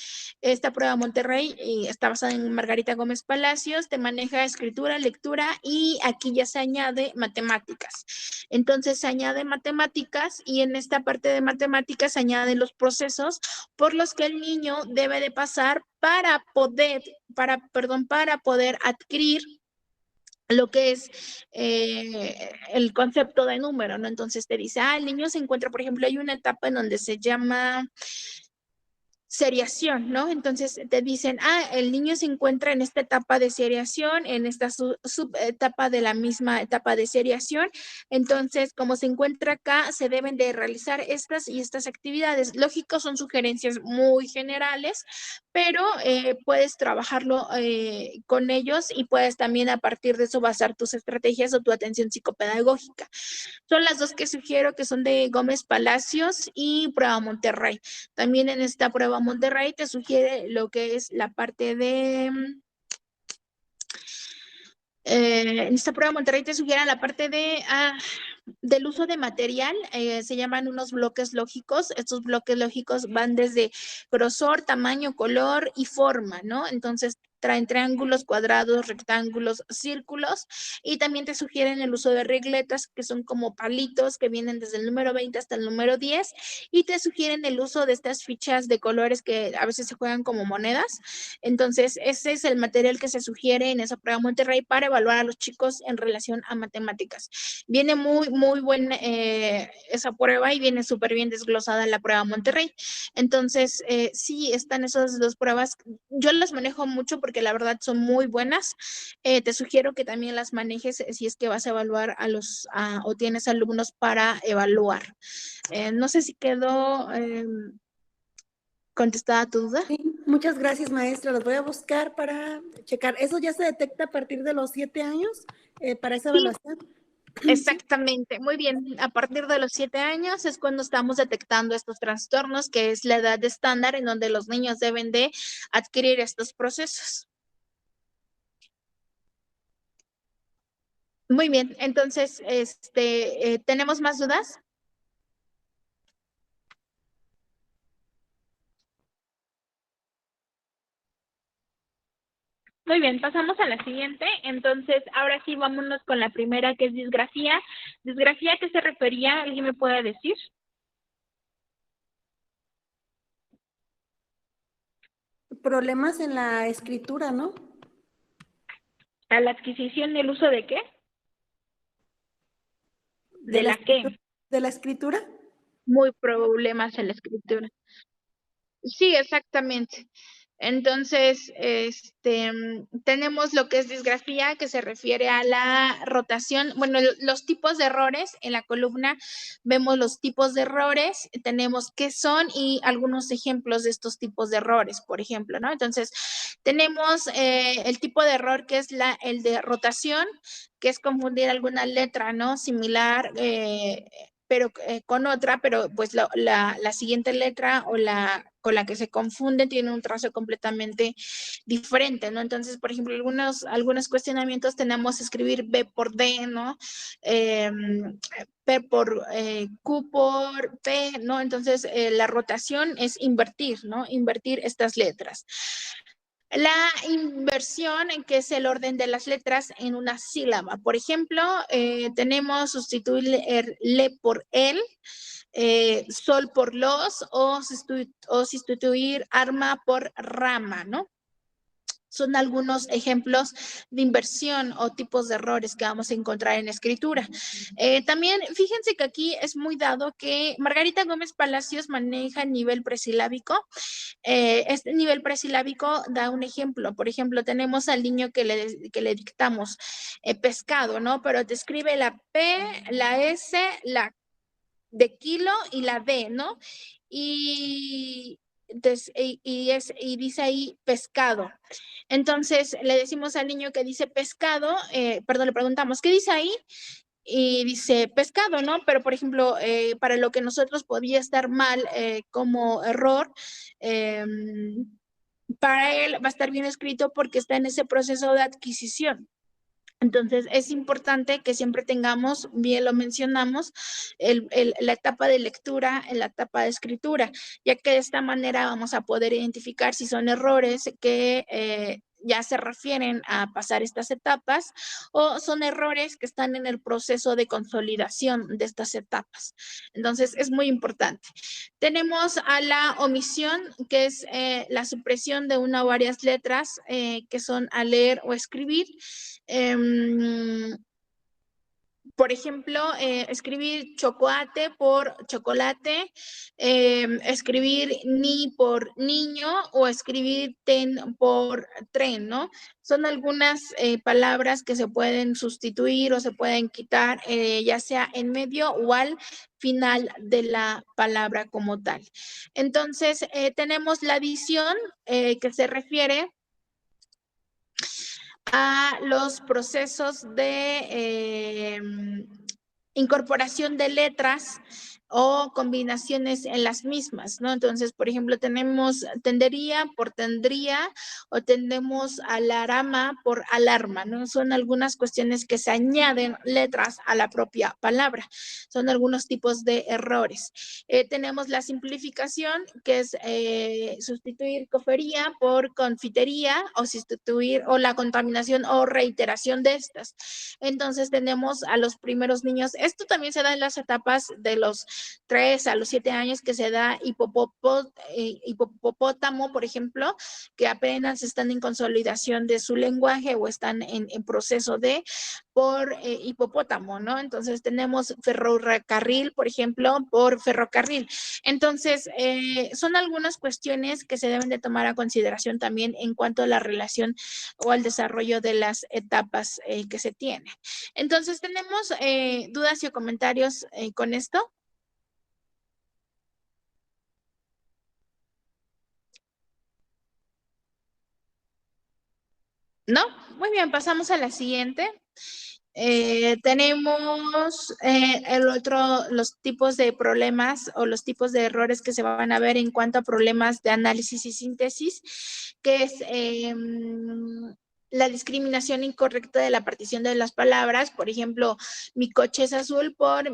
Esta Prueba Monterrey está basada en Margarita Gómez Palacios, te maneja escritura, lectura y aquí ya se añade matemáticas. Entonces se añade matemáticas y en esta parte de matemáticas se añaden los procesos por los que el niño debe de pasar para poder adquirir lo que es el concepto de número, ¿no? Entonces te dice, el niño se encuentra, por ejemplo, hay una etapa en donde se llama seriación, ¿no? Entonces te dicen, el niño se encuentra en esta etapa de seriación, en esta subetapa de la misma etapa de seriación. Entonces, como se encuentra acá, se deben de realizar estas y estas actividades. Lógico, son sugerencias muy generales, pero puedes trabajarlo con ellos y puedes también a partir de eso basar tus estrategias o tu atención psicopedagógica. Son las dos que sugiero, que son de Gómez Palacios y Prueba Monterrey. También en esta Prueba Monterrey te sugiere lo que es la parte de... en esta Prueba Monterrey te sugiere la parte del uso de material, se llaman unos bloques lógicos. Estos bloques lógicos van desde grosor, tamaño, color y forma, ¿no? Entonces traen triángulos, cuadrados, rectángulos, círculos, y también te sugieren el uso de regletas, que son como palitos que vienen desde el número 20 hasta el número 10, y te sugieren el uso de estas fichas de colores que a veces se juegan como monedas. Entonces, ese es el material que se sugiere en esa Prueba Monterrey para evaluar a los chicos en relación a matemáticas. Viene muy buena esa prueba y viene súper bien desglosada la Prueba Monterrey. Entonces, sí, están esas dos pruebas. Yo las manejo mucho porque la verdad son muy buenas. Te sugiero que también las manejes si es que vas a evaluar o tienes alumnos para evaluar. No sé si quedó contestada tu duda. Sí, muchas gracias, maestra. Los voy a buscar para checar. ¿Eso ya se detecta a partir de los 7 años para esa evaluación? Exactamente, muy bien. A partir de los 7 años es cuando estamos detectando estos trastornos, que es la edad estándar en donde los niños deben de adquirir estos procesos. Muy bien, entonces, ¿tenemos más dudas? Muy bien, pasamos a la siguiente. Entonces, ahora sí, vámonos con la primera, que es disgrafía. ¿Disgrafía a qué se refería? ¿Alguien me puede decir? Problemas en la escritura, ¿no? ¿A la adquisición y el uso de qué? ¿De la qué? ¿De la escritura? Muy problemas en la escritura. Sí, exactamente. Entonces, tenemos lo que es disgrafía, que se refiere a la rotación. Bueno, los tipos de errores en la columna, vemos los tipos de errores, tenemos qué son y algunos ejemplos de estos tipos de errores, por ejemplo, ¿no? Entonces, tenemos el tipo de error que es el de rotación, que es confundir alguna letra, ¿no? Similar, pero con otra, pero pues la siguiente letra o con la que se confunde tiene un trazo completamente diferente, ¿no? Entonces, por ejemplo, algunos cuestionamientos tenemos que escribir B por D, ¿no? P por Q por P, ¿no? Entonces, la rotación es invertir, ¿no? Invertir estas letras. La inversión, que es el orden de las letras en una sílaba. Por ejemplo, tenemos sustituir le por el, sol por los o sustituir arma por rama, ¿no? Son algunos ejemplos de inversión o tipos de errores que vamos a encontrar en escritura. También fíjense que aquí es muy dado que Margarita Gómez Palacios maneja el nivel presilábico. Este nivel presilábico da un ejemplo. Por ejemplo, tenemos al niño que le dictamos pescado, ¿no? Pero te escribe la P, la S, la de kilo y la D, ¿no? Y dice ahí pescado. Entonces le decimos al niño que dice pescado, perdón, le preguntamos, ¿qué dice ahí? Y dice pescado, ¿no? Pero, por ejemplo, para lo que nosotros podía estar mal como error, para él va a estar bien escrito porque está en ese proceso de adquisición. Entonces, es importante que siempre tengamos, bien lo mencionamos, la etapa de lectura en la etapa de escritura, ya que de esta manera vamos a poder identificar si son errores que ya se refieren a pasar estas etapas o son errores que están en el proceso de consolidación de estas etapas. Entonces, es muy importante. Tenemos a la omisión, que es la supresión de una o varias letras que son a leer o escribir. Por ejemplo, escribir chocolate por chocolate, escribir ni por niño o escribir ten por tren, ¿no? Son algunas palabras que se pueden sustituir o se pueden quitar, ya sea en medio o al final de la palabra como tal. Entonces, tenemos la adición que se refiere a los procesos de incorporación de letras o combinaciones en las mismas, ¿no? Entonces, por ejemplo, tenemos tendería por tendría o tendemos alarma por alarma, ¿no? Son algunas cuestiones que se añaden letras a la propia palabra. Son algunos tipos de errores. Tenemos la simplificación, que es sustituir cofería por confitería o sustituir o la contaminación o reiteración de estas. Entonces, tenemos a los primeros niños. Esto también se da en las etapas de los 3 a los 7 años, que se da hipopótamo, por ejemplo, que apenas están en consolidación de su lenguaje o están en proceso de por hipopótamo, ¿no? Entonces tenemos ferrocarril, por ejemplo, por ferrocarril. Entonces, son algunas cuestiones que se deben de tomar a consideración también en cuanto a la relación o al desarrollo de las etapas que se tienen. Entonces, ¿tenemos dudas y comentarios con esto? ¿No? Muy bien, pasamos a la siguiente. Tenemos los tipos de problemas o los tipos de errores que se van a ver en cuanto a problemas de análisis y síntesis, que es la discriminación incorrecta de la partición de las palabras. Por ejemplo, mi coche es azul por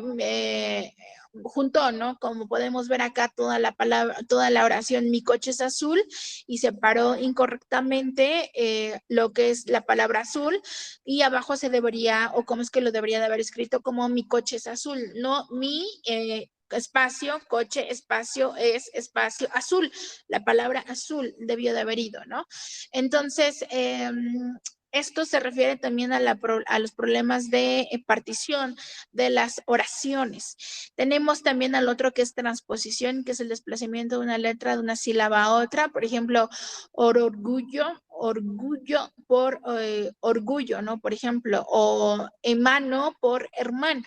junto, ¿no? Como podemos ver acá, toda la palabra, toda la oración, mi coche es azul, y separó incorrectamente lo que es la palabra azul, y abajo se debería, o cómo es que lo debería de haber escrito, como mi coche es azul, no mi espacio, coche, espacio, es espacio, azul. La palabra azul debió de haber ido, ¿no? Entonces, esto se refiere también a los problemas de partición de las oraciones. Tenemos también al otro, que es transposición, que es el desplazamiento de una letra de una sílaba a otra. Por ejemplo, orgullo por orgullo, ¿no? Por ejemplo, o hermano por hermano.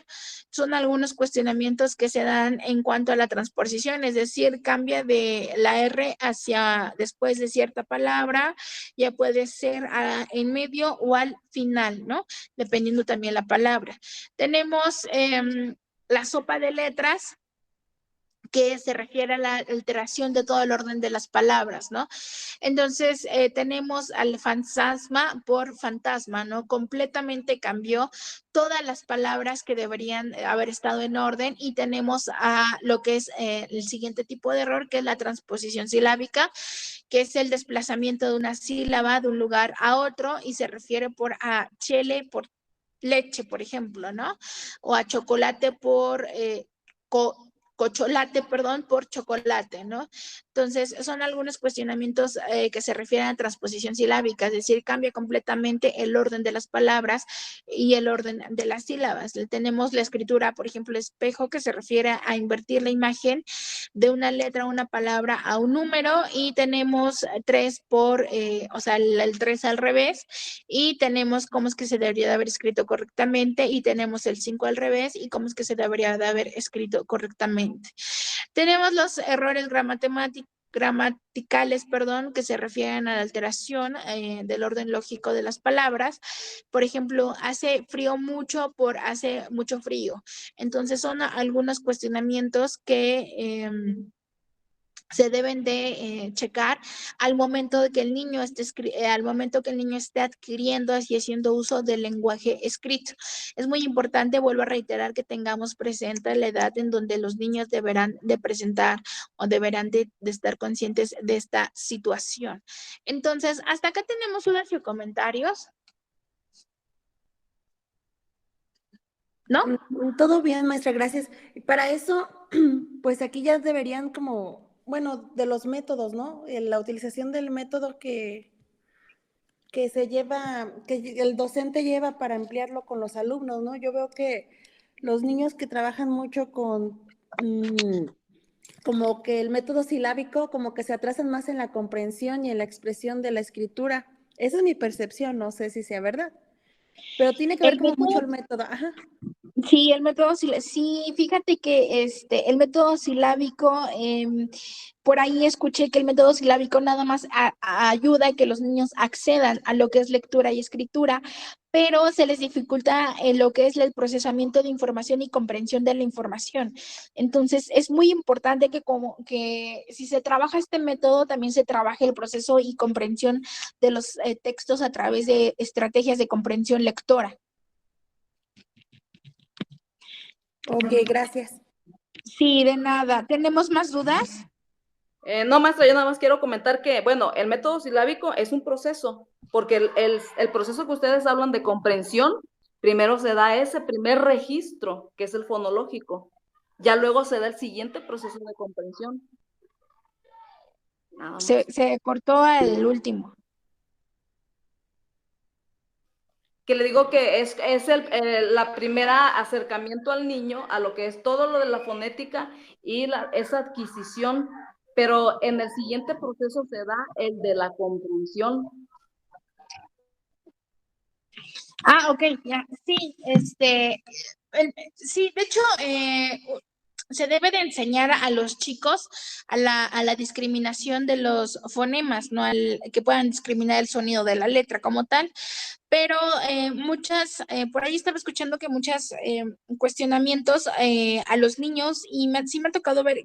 Son algunos cuestionamientos que se dan en cuanto a la transposición, es decir, cambia de la R hacia después de cierta palabra, ya puede ser en medio o al final, ¿no? Dependiendo también la palabra. Tenemos la sopa de letras, que se refiere a la alteración de todo el orden de las palabras, ¿no? Entonces, tenemos al fantasma por fantasma, ¿no? Completamente cambió todas las palabras que deberían haber estado en orden, y tenemos a lo que es el siguiente tipo de error, que es la transposición silábica, que es el desplazamiento de una sílaba de un lugar a otro, y se refiere a chele por leche, por ejemplo, ¿no? O a chocolate por cocholate, perdón, por chocolate, ¿no? Entonces, son algunos cuestionamientos que se refieren a transposición silábica, es decir, cambia completamente el orden de las palabras y el orden de las sílabas. Tenemos la escritura, por ejemplo, espejo, que se refiere a invertir la imagen de una letra, una palabra a un número, y tenemos 3 por, o sea, el 3 al revés, y tenemos cómo es que se debería de haber escrito correctamente, y tenemos el 5 al revés, y cómo es que se debería de haber escrito correctamente. Tenemos los errores gramaticales, perdón, que se refieren a la alteración del orden lógico de las palabras. Por ejemplo, hace frío mucho por hace mucho frío. Entonces son algunos cuestionamientos que se deben de checar al momento de que el niño esté al momento que el niño esté adquiriendo y haciendo uso del lenguaje escrito. Es muy importante, vuelvo a reiterar, que tengamos presente la edad en donde los niños deberán de presentar o deberán de estar conscientes de esta situación. Entonces, hasta acá tenemos dudas y comentarios. ¿No? Todo bien, maestra, gracias. Y para eso, pues aquí ya deberían como, bueno, de los métodos, ¿no? La utilización del método que se lleva, que el docente lleva para ampliarlo con los alumnos, ¿no? Yo veo que los niños que trabajan mucho con como que el método silábico, como que se atrasan más en la comprensión y en la expresión de la escritura. Esa es mi percepción, no sé si sea verdad, pero tiene que ver El como mucho método el método. Ajá. Sí, el método sí, fíjate que el método silábico, por ahí escuché que el método silábico nada más ayuda a que los niños accedan a lo que es lectura y escritura, pero se les dificulta lo que es el procesamiento de información y comprensión de la información. Entonces, es muy importante que si se trabaja este método, también se trabaje el proceso y comprensión de los textos a través de estrategias de comprensión lectora. Ok, gracias. Sí, de nada. ¿Tenemos más dudas? No, maestra, yo nada más quiero comentar que, bueno, el método silábico es un proceso, porque el proceso que ustedes hablan de comprensión, primero se da ese primer registro, que es el fonológico, ya luego se da el siguiente proceso de comprensión. Nada más. Se cortó al último. Que le digo que es la primera acercamiento al niño a lo que es todo lo de la fonética y esa adquisición, pero en el siguiente proceso se da el de la comprensión. Ah, ok, ya, sí, sí, de hecho, se debe de enseñar a los chicos a la discriminación de los fonemas, ¿no? Que puedan discriminar el sonido de la letra como tal, pero por ahí estaba escuchando que muchos cuestionamientos a los niños, y sí me ha tocado ver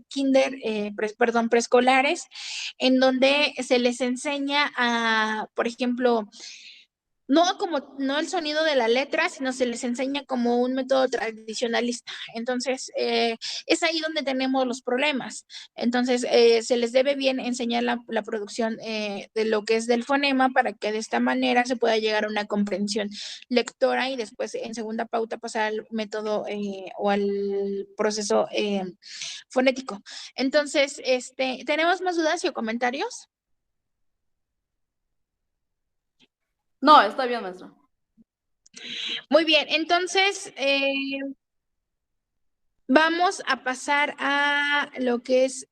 preescolares, en donde se les enseña a, por ejemplo, no el sonido de la letra, sino se les enseña como un método tradicionalista. Entonces, es ahí donde tenemos los problemas. Entonces, se les debe bien enseñar la producción de lo que es del fonema, para que de esta manera se pueda llegar a una comprensión lectora, y después en segunda pauta pasar al método o al proceso fonético. Entonces, ¿tenemos más dudas o comentarios? No, está bien, maestra. Muy bien, entonces vamos a pasar a lo que es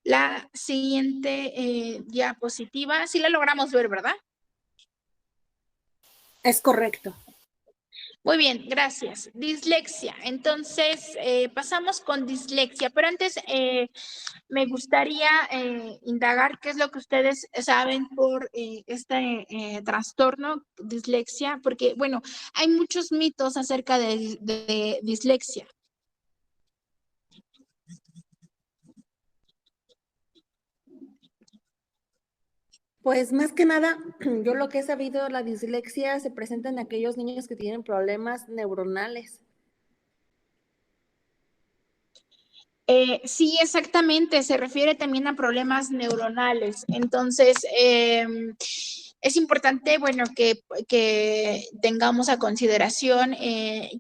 la siguiente diapositiva. Sí la logramos ver, ¿verdad? Es correcto. Muy bien, gracias. Dislexia. Entonces, pasamos con dislexia, pero antes me gustaría indagar qué es lo que ustedes saben por este trastorno, dislexia, porque, bueno, hay muchos mitos acerca de dislexia. Pues más que nada, yo lo que he sabido, la dislexia se presenta en aquellos niños que tienen problemas neuronales. Sí, exactamente, se refiere también a problemas neuronales. Entonces, Es importante, bueno, que tengamos a consideración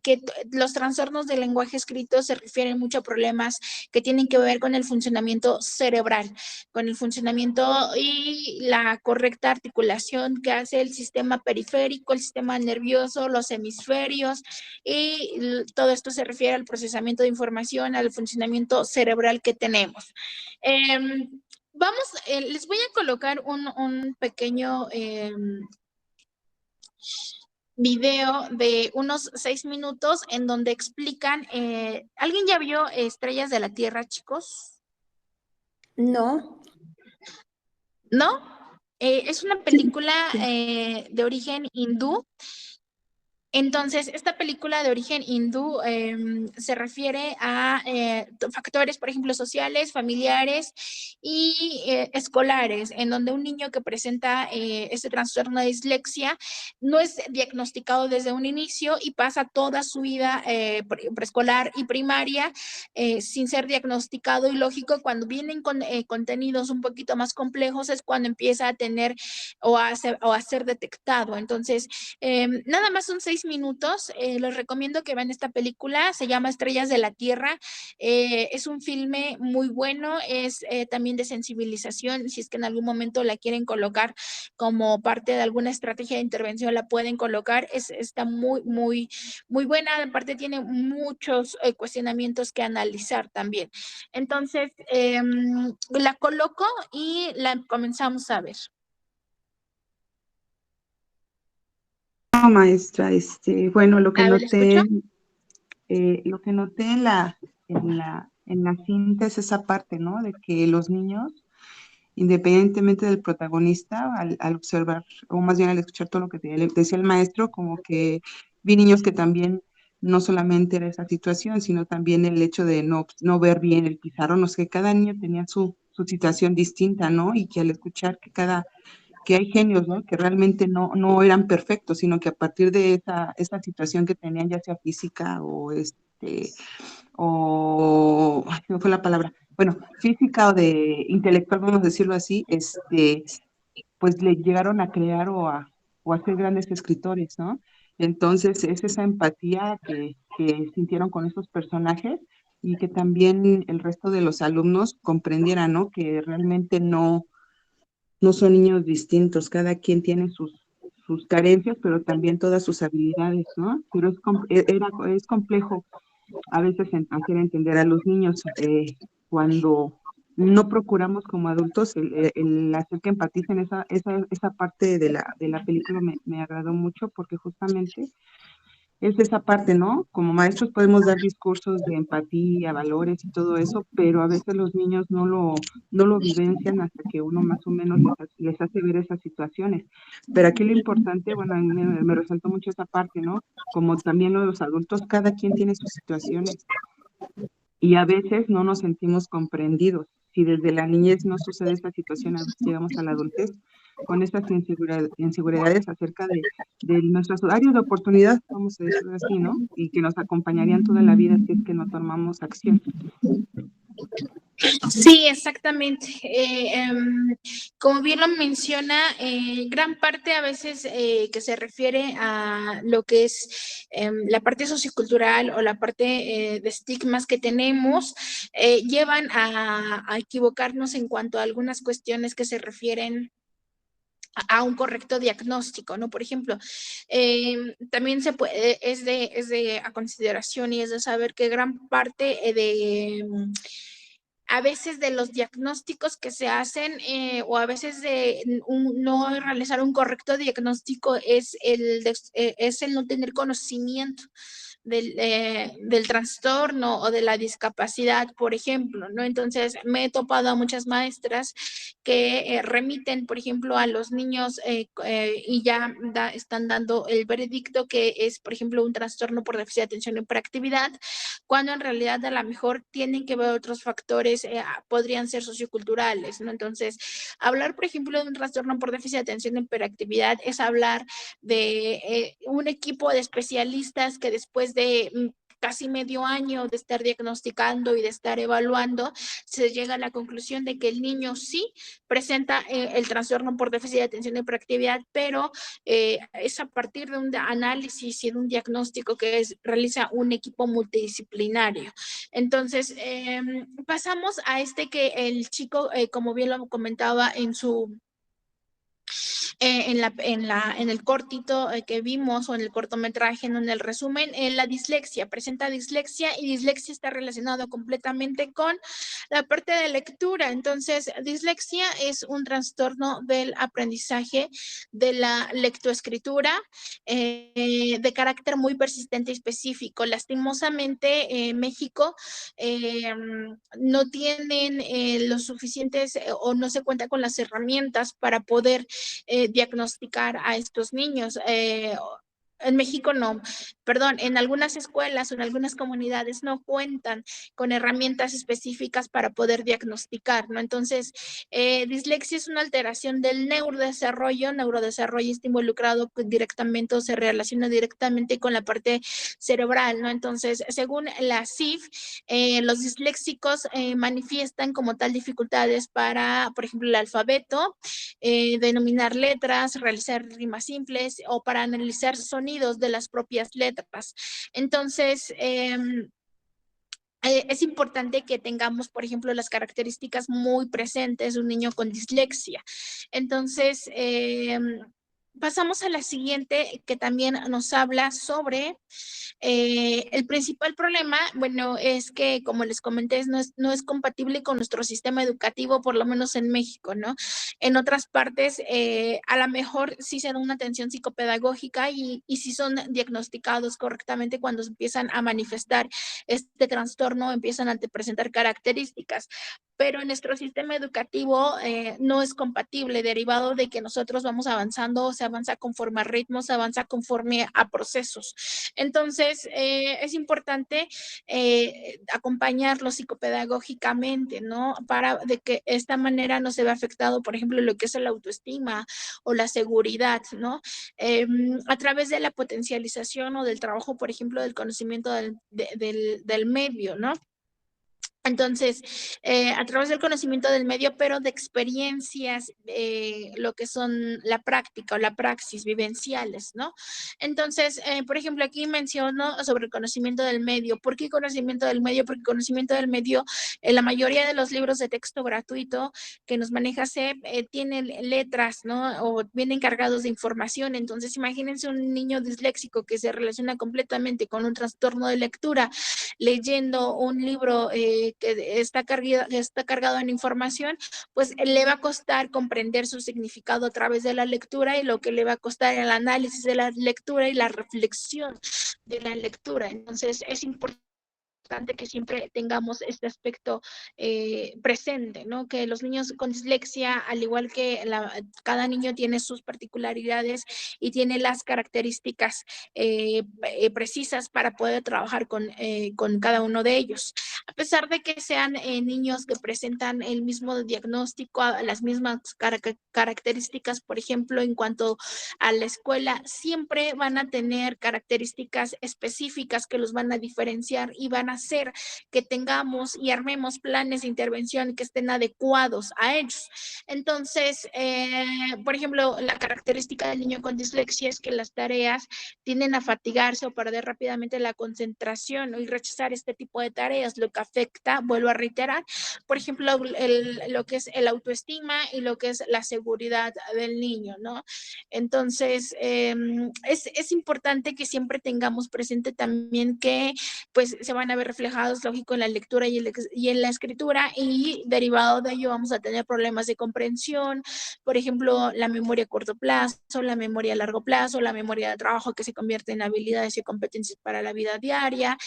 que los trastornos del lenguaje escrito se refieren mucho a problemas que tienen que ver con el funcionamiento cerebral, con el funcionamiento y la correcta articulación que hace el sistema periférico, el sistema nervioso, los hemisferios, y todo esto se refiere al procesamiento de información, al funcionamiento cerebral que tenemos. Vamos, les voy a colocar un pequeño video de unos 6 minutos en donde explican, ¿alguien ya vio Estrellas de la Tierra, chicos? No. ¿No? Es una película de origen hindú. Entonces, esta película de origen hindú se refiere a factores, por ejemplo, sociales, familiares y escolares, en donde un niño que presenta este trastorno de dislexia no es diagnosticado desde un inicio y pasa toda su vida preescolar y primaria sin ser diagnosticado, y lógico, cuando vienen con contenidos un poquito más complejos es cuando empieza a tener o a ser detectado. Entonces, nada más son 6 minutos. Les recomiendo que vean esta película. Se llama Estrellas de la Tierra. Es un filme muy bueno. Es también de sensibilización. Si es que en algún momento la quieren colocar como parte de alguna estrategia de intervención, la pueden colocar. Está muy, muy, muy buena. Aparte tiene muchos cuestionamientos que analizar también. Entonces, la coloco y la comenzamos a ver. Maestra, bueno, A ver, ¿la escucho? lo que noté en la cinta es esa parte, ¿no? De que los niños, independientemente del protagonista, al observar, o más bien al escuchar todo lo que decía el maestro, como que vi niños que también no solamente era esa situación, sino también el hecho de no ver bien el pizarrón, o sea, que cada niño tenía su situación distinta, ¿no? Y que al escuchar que hay genios, ¿no? Que realmente no eran perfectos, sino que a partir de esa situación que tenían, ya sea física ay, se me fue la palabra, bueno, física o de intelectual, vamos a decirlo así, pues le llegaron a crear o a ser grandes escritores, ¿no? Entonces es esa empatía que sintieron con esos personajes y que también el resto de los alumnos comprendieran, ¿no? Que realmente no son niños distintos, cada quien tiene sus carencias, pero también todas sus habilidades, ¿no? Pero es complejo a veces hacer entender a los niños cuando no procuramos como adultos el hacer que empaticen. Esa parte de la película me agradó mucho porque justamente es esa parte, ¿no? Como maestros podemos dar discursos de empatía, valores y todo eso, pero a veces los niños no lo vivencian hasta que uno más o menos les hace ver esas situaciones. Pero aquí lo importante, bueno, a mí me resaltó mucho esa parte, ¿no? Como también lo de los adultos, cada quien tiene sus situaciones y a veces no nos sentimos comprendidos. Si desde la niñez no sucede esta situación, a veces llegamos a la adultez con estas inseguridades acerca de nuestras áreas de oportunidad, vamos a decirlo así, ¿no? Y que nos acompañarían toda la vida si es que no tomamos acción. Sí, exactamente. Como bien lo menciona, gran parte a veces que se refiere a lo que es la parte sociocultural o la parte de estigmas que tenemos, llevan a equivocarnos en cuanto a algunas cuestiones que se refieren a un correcto diagnóstico, ¿no? Por ejemplo, también se puede, es de a consideración y es de saber que gran parte a veces de los diagnósticos que se hacen o a veces de no realizar un correcto diagnóstico es el no tener conocimiento del trastorno o de la discapacidad, por ejemplo, ¿no? Entonces, me he topado a muchas maestras que remiten, por ejemplo, a los niños y ya están dando el veredicto que es, por ejemplo, un trastorno por déficit de atención y hiperactividad, cuando en realidad a lo mejor tienen que ver otros factores, podrían ser socioculturales, ¿no? Entonces, hablar, por ejemplo, de un trastorno por déficit de atención y hiperactividad es hablar de un equipo de especialistas que después de casi medio año de estar diagnosticando y de estar evaluando, se llega a la conclusión de que el niño sí presenta el trastorno por déficit de atención y hiperactividad, pero es a partir de un análisis y de un diagnóstico que realiza un equipo multidisciplinario. Entonces, pasamos a que el chico, como bien lo comentaba en su en el cortito que vimos o en el cortometraje, en el resumen, la dislexia, presenta dislexia y dislexia está relacionado completamente con la parte de lectura. Entonces, dislexia es un trastorno del aprendizaje de la lectoescritura de carácter muy persistente y específico. Lastimosamente, México no tienen los suficientes o no se cuenta con las herramientas para poder diagnosticar a estos niños. En México no, perdón, en algunas escuelas o en algunas comunidades no cuentan con herramientas específicas para poder diagnosticar, ¿no? Entonces, dislexia es una alteración del neurodesarrollo está involucrado directamente o se relaciona directamente con la parte cerebral, ¿no? Entonces, según la CIF, los disléxicos manifiestan como tal dificultades para, por ejemplo, el alfabeto, denominar letras, realizar rimas simples o para analizar sonidos de las propias letras. Entonces, es importante que tengamos, por ejemplo, las características muy presentes de un niño con dislexia. Entonces, pasamos a la siguiente, que también nos habla sobre el principal problema, bueno, es que, como les comenté, no es compatible con nuestro sistema educativo, por lo menos en México, ¿no? En otras partes, a lo mejor sí se da una atención psicopedagógica y sí son diagnosticados correctamente cuando empiezan a manifestar este trastorno, empiezan a presentar características, pero en nuestro sistema educativo no es compatible, derivado de que nosotros vamos avanzando, se avanza conforme a ritmos, se avanza conforme a procesos. Entonces, es importante acompañarlo psicopedagógicamente, ¿no? Para de que esta manera no se vea afectado, por ejemplo, lo que es la autoestima o la seguridad, ¿no? A través de la potencialización o del trabajo, por ejemplo, del conocimiento del medio, ¿no? Entonces, a través del conocimiento del medio, pero de experiencias, lo que son la práctica o la praxis vivenciales, ¿no? Entonces, por ejemplo, aquí menciono sobre el conocimiento del medio. ¿Por qué conocimiento del medio? Porque conocimiento del medio, la mayoría de los libros de texto gratuito que nos maneja CEP tienen letras, ¿no? O vienen cargados de información. Entonces, imagínense un niño disléxico que se relaciona completamente con un trastorno de lectura, leyendo un libro que está cargado en información, pues le va a costar comprender su significado a través de la lectura y lo que le va a costar el análisis de la lectura y la reflexión de la lectura. Entonces, es importante que siempre tengamos este aspecto presente, ¿no? Que los niños con dislexia, al igual que cada niño tiene sus particularidades y tiene las características precisas para poder trabajar con cada uno de ellos. A pesar de que sean niños que presentan el mismo diagnóstico, las mismas características, por ejemplo, en cuanto a la escuela, siempre van a tener características específicas que los van a diferenciar y van a hacer que tengamos y armemos planes de intervención que estén adecuados a ellos. Entonces, por ejemplo, la característica del niño con dislexia es que las tareas tienden a fatigarse o perder rápidamente la concentración y rechazar este tipo de tareas, lo que afecta, vuelvo a reiterar, por ejemplo, lo que es el autoestima y lo que es la seguridad del niño, ¿no? Entonces, es importante que siempre tengamos presente también que pues se van a ver reflejados, lógico, en la lectura y en la escritura, y derivado de ello vamos a tener problemas de comprensión, por ejemplo, la memoria a corto plazo, la memoria a largo plazo, la memoria de trabajo que se convierte en habilidades y competencias para la vida diaria,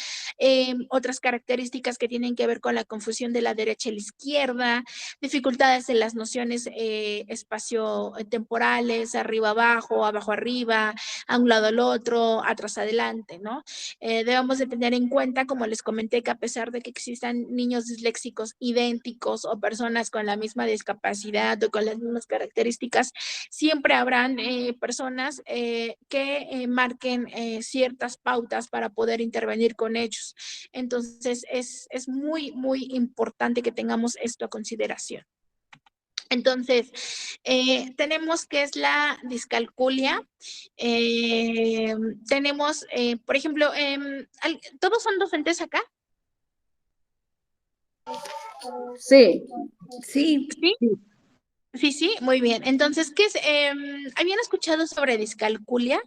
otras características que tienen que ver con la confusión de la derecha y la izquierda, dificultades en las nociones espacio-temporales, arriba abajo, abajo arriba, a un lado al otro, atrás adelante, ¿no? Debemos de tener en cuenta, como les comenté comenté que a pesar de que existan niños disléxicos idénticos o personas con la misma discapacidad o con las mismas características, siempre habrán personas que marquen ciertas pautas para poder intervenir con ellos. Entonces, es muy, muy importante que tengamos esto a consideración. Entonces, tenemos que es la discalculia. Tenemos, por ejemplo, ¿todos son docentes acá? Sí. Sí, Sí. Sí, sí, muy bien. Entonces, ¿qué es? ¿Habían escuchado sobre discalculia?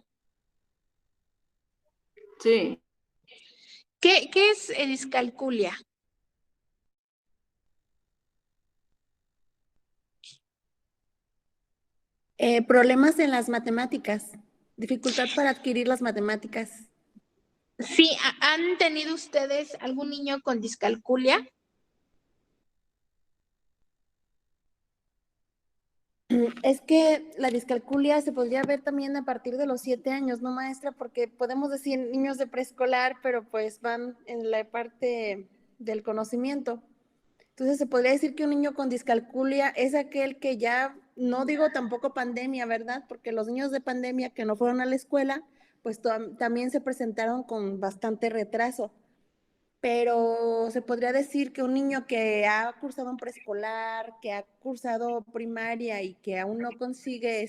Sí. ¿Qué es discalculia? problemas en las matemáticas, dificultad para adquirir las matemáticas. Sí, ¿han tenido ustedes algún niño con discalculia? Es que la discalculia se podría ver también a partir de los 7 años, ¿no, maestra? Porque podemos decir niños de preescolar, pero pues van en la parte del conocimiento. Entonces se podría decir que un niño con discalculia es aquel que ya, no digo tampoco pandemia, ¿verdad? Porque los niños de pandemia que no fueron a la escuela, pues también se presentaron con bastante retraso. Pero se podría decir que un niño que ha cursado un preescolar, que ha cursado primaria y que aún no consigue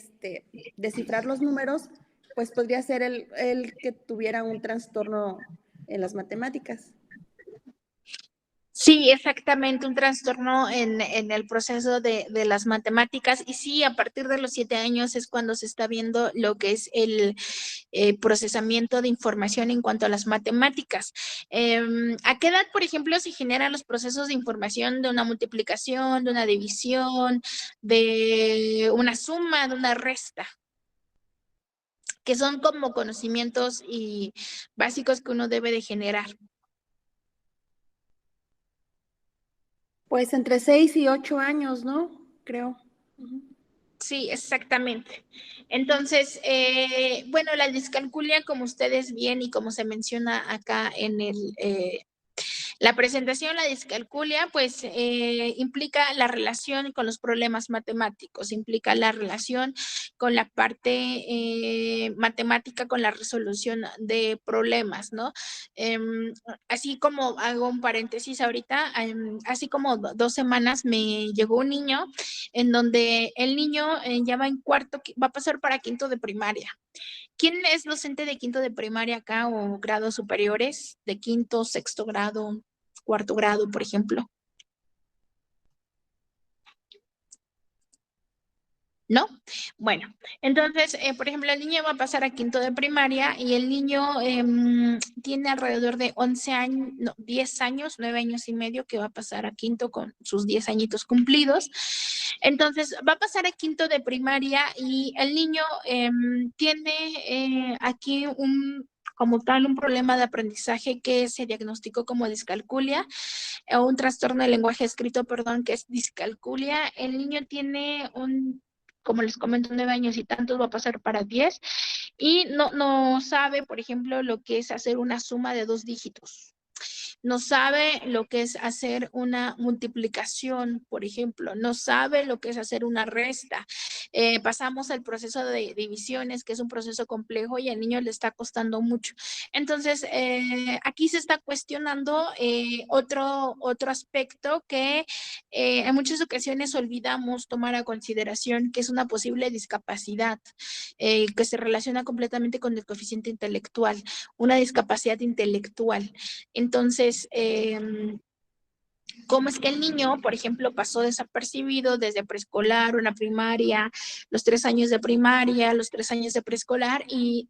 descifrar los números, pues podría ser el que tuviera un trastorno en las matemáticas. Sí, exactamente, un trastorno en el proceso de las matemáticas. Y sí, a partir de los 7 años es cuando se está viendo lo que es el procesamiento de información en cuanto a las matemáticas. ¿A qué edad, por ejemplo, se generan los procesos de información de una multiplicación, de una división, de una suma, de una resta? Que son como conocimientos y básicos que uno debe de generar. Pues entre 6 y 8 años, ¿no? Creo. Sí, exactamente. Entonces, bueno, la discalculia, como ustedes bien y como se menciona acá en la presentación, la discalculia, pues implica la relación con los problemas matemáticos, implica la relación con la parte matemática, con la resolución de problemas, ¿no? Así como hago un paréntesis ahorita, así como 2 semanas me llegó un niño en donde el niño ya va en cuarto, va a pasar para quinto de primaria. ¿Quién es docente de quinto de primaria acá o grados superiores de quinto, sexto grado, cuarto grado, por ejemplo? ¿No? Bueno, entonces, por ejemplo, el niño va a pasar a quinto de primaria y el niño tiene alrededor de 11 años, no, 10 años, 9 años y medio que va a pasar a quinto con sus 10 añitos cumplidos. Entonces, va a pasar a quinto de primaria y el niño tiene aquí como tal un problema de aprendizaje que se diagnosticó como discalculia o un trastorno de lenguaje escrito, perdón, que es discalculia. El niño tiene como les comento, 9 años y tantos, va a pasar para 10 y no sabe, por ejemplo, lo que es hacer una suma de 2 dígitos. No sabe lo que es hacer una multiplicación, por ejemplo, no sabe lo que es hacer una resta. Pasamos al proceso de divisiones, que es un proceso complejo y al niño le está costando mucho. Entonces, aquí se está cuestionando otro aspecto que en muchas ocasiones olvidamos tomar a consideración, que es una posible discapacidad que se relaciona completamente con el coeficiente intelectual, una discapacidad intelectual. Entonces, ¿cómo es que el niño, por ejemplo, pasó desapercibido desde preescolar, una primaria, los 3 años de primaria, los 3 años de preescolar y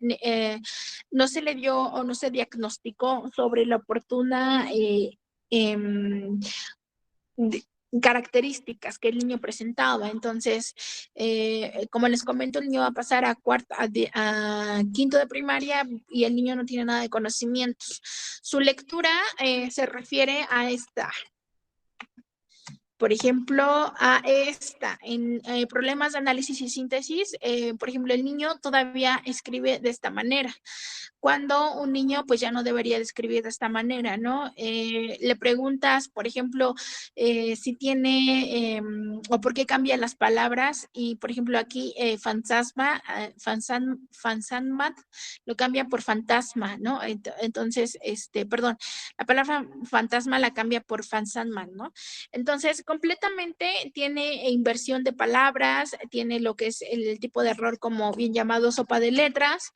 no se le dio o no se diagnosticó sobre la oportuna características que el niño presentaba? Entonces, como les comento, el niño va a pasar a quinto de primaria y el niño no tiene nada de conocimientos. Su lectura se refiere a esta. Por ejemplo, a esta, en problemas de análisis y síntesis, por ejemplo, el niño todavía escribe de esta manera. cuando un niño pues ya no debería de escribir de esta manera, ¿no? Le preguntas, por ejemplo, si tiene o por qué cambia las palabras y, por ejemplo, aquí fantasma, fantasmat, lo cambia por fantasma, ¿no? Entonces, perdón, la palabra fantasma la cambia por fantasma, ¿no? Entonces, completamente tiene inversión de palabras, tiene lo que es el tipo de error como bien llamado sopa de letras,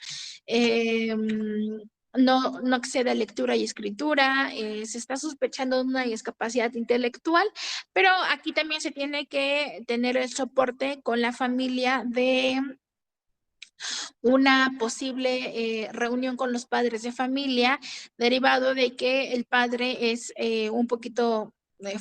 no excede a lectura y escritura, se está sospechando de una discapacidad intelectual, pero aquí también se tiene que tener el soporte con la familia de una posible reunión con los padres de familia, derivado de que el padre es un poquito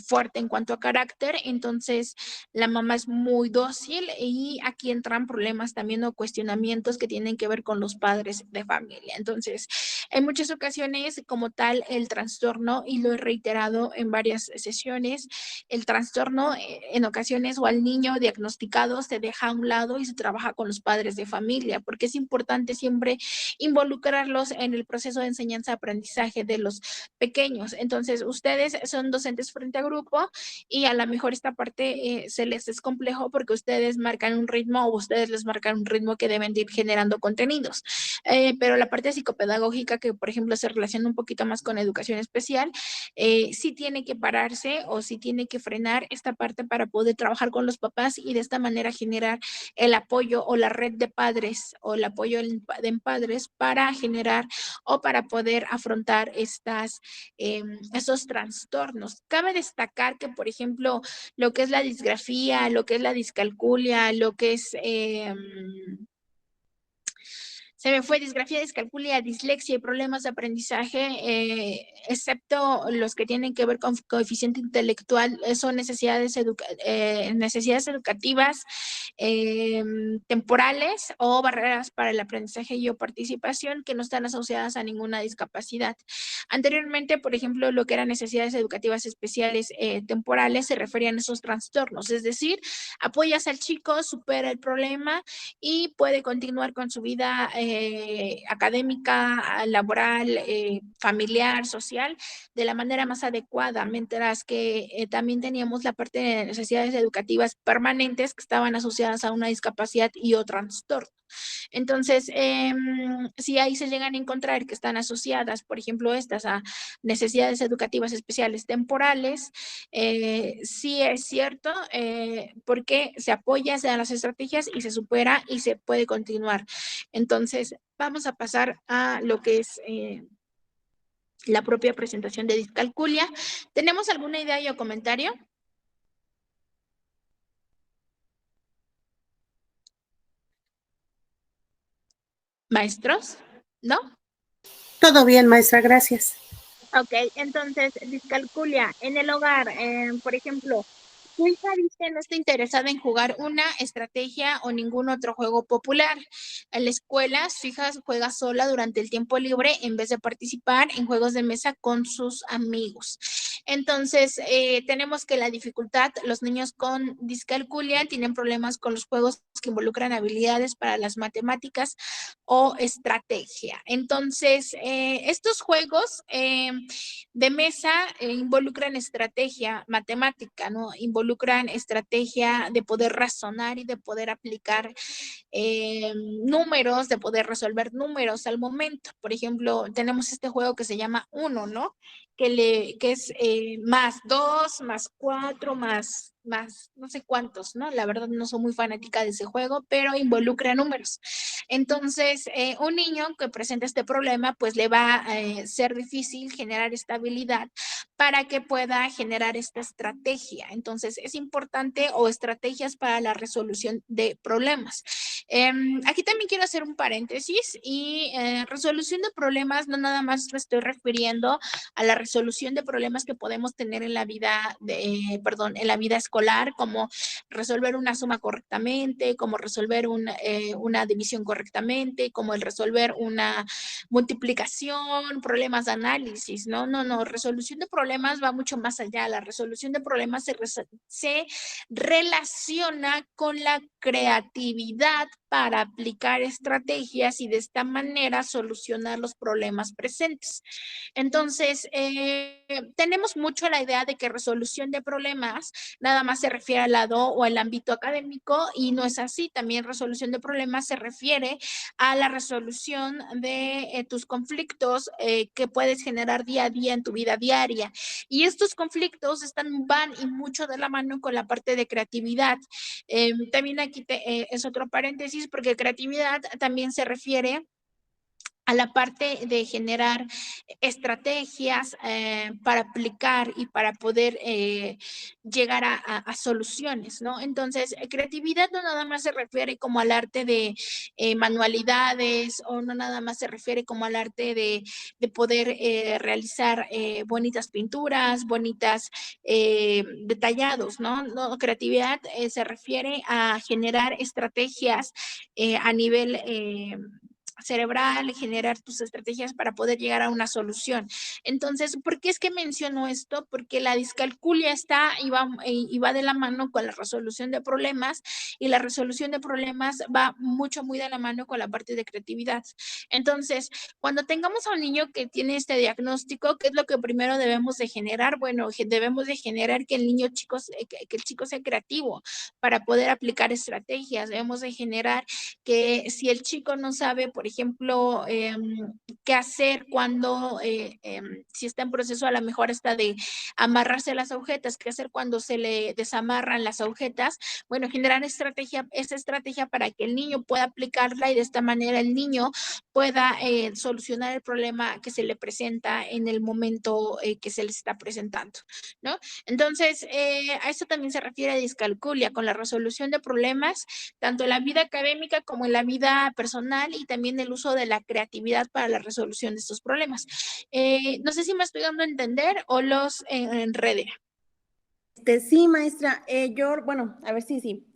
fuerte en cuanto a carácter, entonces la mamá es muy dócil y aquí entran problemas también o cuestionamientos que tienen que ver con los padres de familia. Entonces, en muchas ocasiones, como tal, el trastorno, y lo he reiterado en varias sesiones, el trastorno en ocasiones o al niño diagnosticado se deja a un lado y se trabaja con los padres de familia, porque es importante siempre involucrarlos en el proceso de enseñanza-aprendizaje de los pequeños. Entonces, ustedes son docentes frente a grupo y a lo mejor esta parte se les es complejo porque ustedes marcan un ritmo o ustedes les marcan un ritmo que deben de ir generando contenidos. Pero la parte psicopedagógica, que por ejemplo se relaciona un poquito más con educación especial, sí tiene que pararse o sí tiene que frenar esta parte para poder trabajar con los papás y de esta manera generar el apoyo o la red de padres o el apoyo de padres para generar o para poder afrontar esos trastornos. Cabe destacar que, por ejemplo, lo que es la disgrafía, lo que es la discalculia, lo que es se me fue disgrafía, discalculia, dislexia y problemas de aprendizaje, excepto los que tienen que ver con coeficiente intelectual, son necesidades educativas temporales o barreras para el aprendizaje y o participación que no están asociadas a ninguna discapacidad. Anteriormente, por ejemplo, lo que eran necesidades educativas especiales temporales se referían a esos trastornos, es decir, apoyas al chico, supera el problema y puede continuar con su vida académica, laboral, familiar, social, de la manera más adecuada, mientras que también teníamos la parte de necesidades educativas permanentes que estaban asociadas a una discapacidad y o trastorno. Entonces, si ahí se llegan a encontrar que están asociadas, por ejemplo, estas a necesidades educativas especiales temporales, sí es cierto, porque se apoya, se dan las estrategias y se supera y se puede continuar. Entonces, vamos a pasar a lo que es la propia presentación de discalculia. ¿Tenemos alguna idea o comentario? Maestros, ¿no? Todo bien, maestra, gracias. Ok, entonces, discalculia en el hogar, por ejemplo, su hija dice no está interesada en jugar una estrategia o ningún otro juego popular. En la escuela, su hija juega sola durante el tiempo libre en vez de participar en juegos de mesa con sus amigos. Entonces, tenemos que la dificultad, los niños con discalculia tienen problemas con los juegos que involucran habilidades para las matemáticas o estrategia. Entonces, estos juegos de mesa involucran estrategia matemática, ¿no? Involucran estrategia de poder razonar y de poder aplicar números, de poder resolver números al momento. Por ejemplo, tenemos este juego que se llama 1, ¿no? Que es más 2, más 4, más no sé cuántos, ¿no? La verdad no soy muy fanática de ese juego, pero involucra números. Entonces, un niño que presenta este problema, pues le va a ser difícil generar esta habilidad para que pueda generar esta estrategia. Entonces, es importante o estrategias para la resolución de problemas. Aquí también quiero hacer un paréntesis y resolución de problemas no nada más me estoy refiriendo a la resolución resolución de problemas que podemos tener en la vida, en la vida escolar, como resolver una suma correctamente, como resolver una división correctamente, como el resolver una multiplicación, problemas de análisis, ¿no? No, resolución de problemas va mucho más allá. La resolución de problemas se relaciona con la creatividad para aplicar estrategias y de esta manera solucionar los problemas presentes. Entonces, tenemos mucho la idea de que resolución de problemas nada más se refiere al lado o al ámbito académico y no es así. También resolución de problemas se refiere a la resolución de tus conflictos que puedes generar día a día en tu vida diaria. Y estos conflictos van y mucho de la mano con la parte de creatividad. También aquí es otro paréntesis porque creatividad también se refiere a la parte de generar estrategias para aplicar y para poder llegar a soluciones, ¿no? Entonces, creatividad no nada más se refiere como al arte de manualidades o no nada más se refiere como al arte de poder realizar bonitas pinturas, bonitas detallados, ¿no? No, creatividad se refiere a generar estrategias a nivel cerebral, generar tus estrategias para poder llegar a una solución. Entonces, ¿por qué es que menciono esto? Porque la discalculia va de la mano con la resolución de problemas y la resolución de problemas va muy de la mano con la parte de creatividad. Entonces, cuando tengamos a un niño que tiene este diagnóstico, ¿qué es lo que primero debemos de generar? Bueno, debemos de generar que el chico sea creativo para poder aplicar estrategias. Debemos de generar que si el chico no sabe, por ejemplo, qué hacer cuando, si está en proceso a lo mejor está de amarrarse las agujetas, qué hacer cuando se le desamarran las agujetas, bueno, generar esa estrategia para que el niño pueda aplicarla y de esta manera el niño pueda solucionar el problema que se le presenta en el momento que se le está presentando, ¿no? Entonces, a esto también se refiere a discalculia, con la resolución de problemas, tanto en la vida académica como en la vida personal y también el uso de la creatividad para la resolución de estos problemas. No sé si me estoy dando a entender o los enredé. Sí, maestra, bueno, a ver si sí.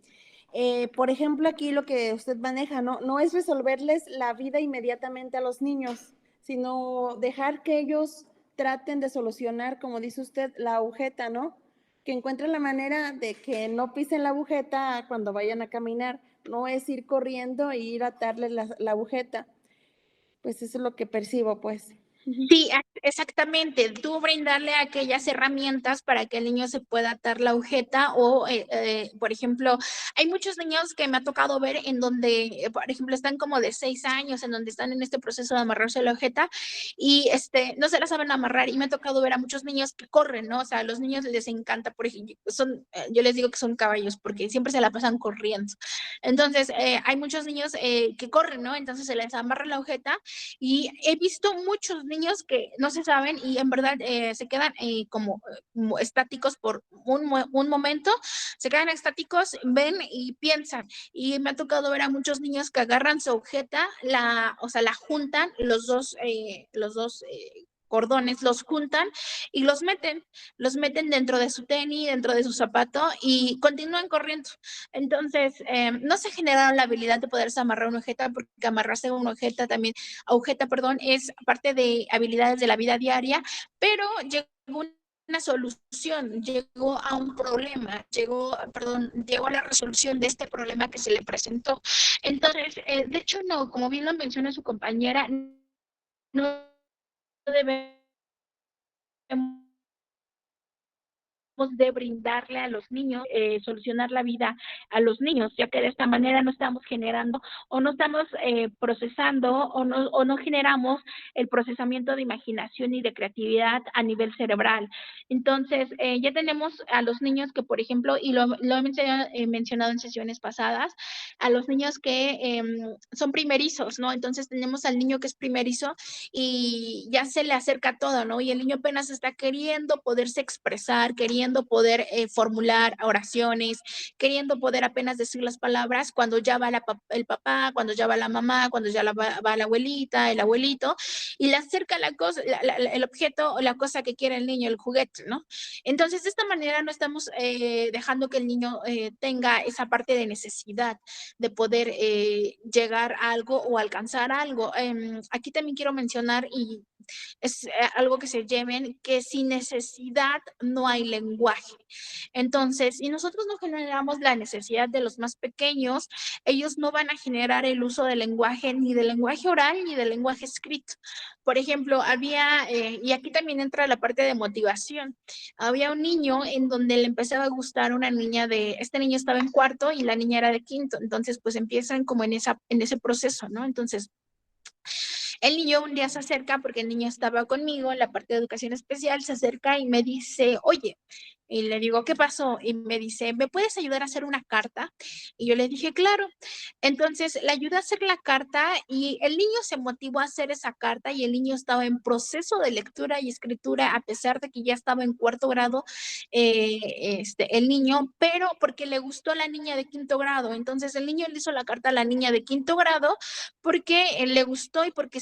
Por ejemplo, aquí lo que usted maneja, ¿no? No es resolverles la vida inmediatamente a los niños, sino dejar que ellos traten de solucionar, como dice usted, la agujeta, ¿no? Que encuentren la manera de que no pisen la agujeta cuando vayan a caminar. No es ir corriendo e ir a atarles la agujeta. Pues eso es lo que percibo, pues. Sí, exactamente. Tú brindarle aquellas herramientas para que el niño se pueda atar la agujeta o, por ejemplo, hay muchos niños que me ha tocado ver en donde, por ejemplo, están como de 6 años, en donde están en este proceso de amarrarse la agujeta y no se la saben amarrar y me ha tocado ver a muchos niños que corren, ¿no? O sea, a los niños les encanta, por ejemplo, yo les digo que son caballos porque siempre se la pasan corriendo. Entonces, hay muchos niños que corren, ¿no? Entonces se les amarra la agujeta y he visto muchos niños que no se saben y en verdad se quedan como estáticos por un momento, se quedan estáticos, ven y piensan. Y me ha tocado ver a muchos niños que agarran su agujeta, la juntan, los dos cordones, los juntan y los meten dentro de su tenis, dentro de su zapato y continúan corriendo. Entonces, no se generaron la habilidad de poderse amarrar una agujeta, porque amarrarse una agujeta es parte de habilidades de la vida diaria, pero llegó una solución, llegó a un problema, llegó a la resolución de este problema que se le presentó. Entonces, de hecho, no, como bien lo menciona su compañera, no debemos de brindarle a los niños, solucionar la vida a los niños, ya que de esta manera no estamos generando o no estamos procesando o no generamos el procesamiento de imaginación y de creatividad a nivel cerebral. Entonces, ya tenemos a los niños que, por ejemplo, y lo he mencionado en sesiones pasadas, a los niños que son primerizos, ¿no? Entonces tenemos al niño que es primerizo y ya se le acerca todo, ¿no? Y el niño apenas está queriendo poderse expresar, queriendo queriendo poder formular oraciones, queriendo poder apenas decir las palabras, cuando ya va el papá, cuando ya va la mamá, cuando ya va la abuelita, el abuelito, y le acerca la cosa, el objeto o la cosa que quiere el niño, el juguete, ¿no? Entonces, de esta manera no estamos dejando que el niño tenga esa parte de necesidad de poder llegar a algo o alcanzar algo. Aquí también quiero mencionar, y es algo que se lleven, que sin necesidad no hay lenguaje. Entonces, si nosotros no generamos la necesidad de los más pequeños, ellos no van a generar el uso del lenguaje, ni del lenguaje oral, ni del lenguaje escrito. Por ejemplo, y aquí también entra la parte de motivación, había un niño en donde le empezaba a gustar una niña este niño estaba en cuarto y la niña era de quinto, entonces pues empiezan como en ese proceso, ¿no? Entonces, el niño un día se acerca, porque el niño estaba conmigo en la parte de educación especial, se acerca y me dice, oye, y le digo, ¿qué pasó? Y me dice, ¿me puedes ayudar a hacer una carta? Y yo le dije, claro. Entonces, le ayudé a hacer la carta y el niño se motivó a hacer esa carta, y el niño estaba en proceso de lectura y escritura, a pesar de que ya estaba en cuarto grado, el niño, pero porque le gustó la niña de quinto grado. Entonces, el niño le hizo la carta a la niña de quinto grado porque le gustó y porque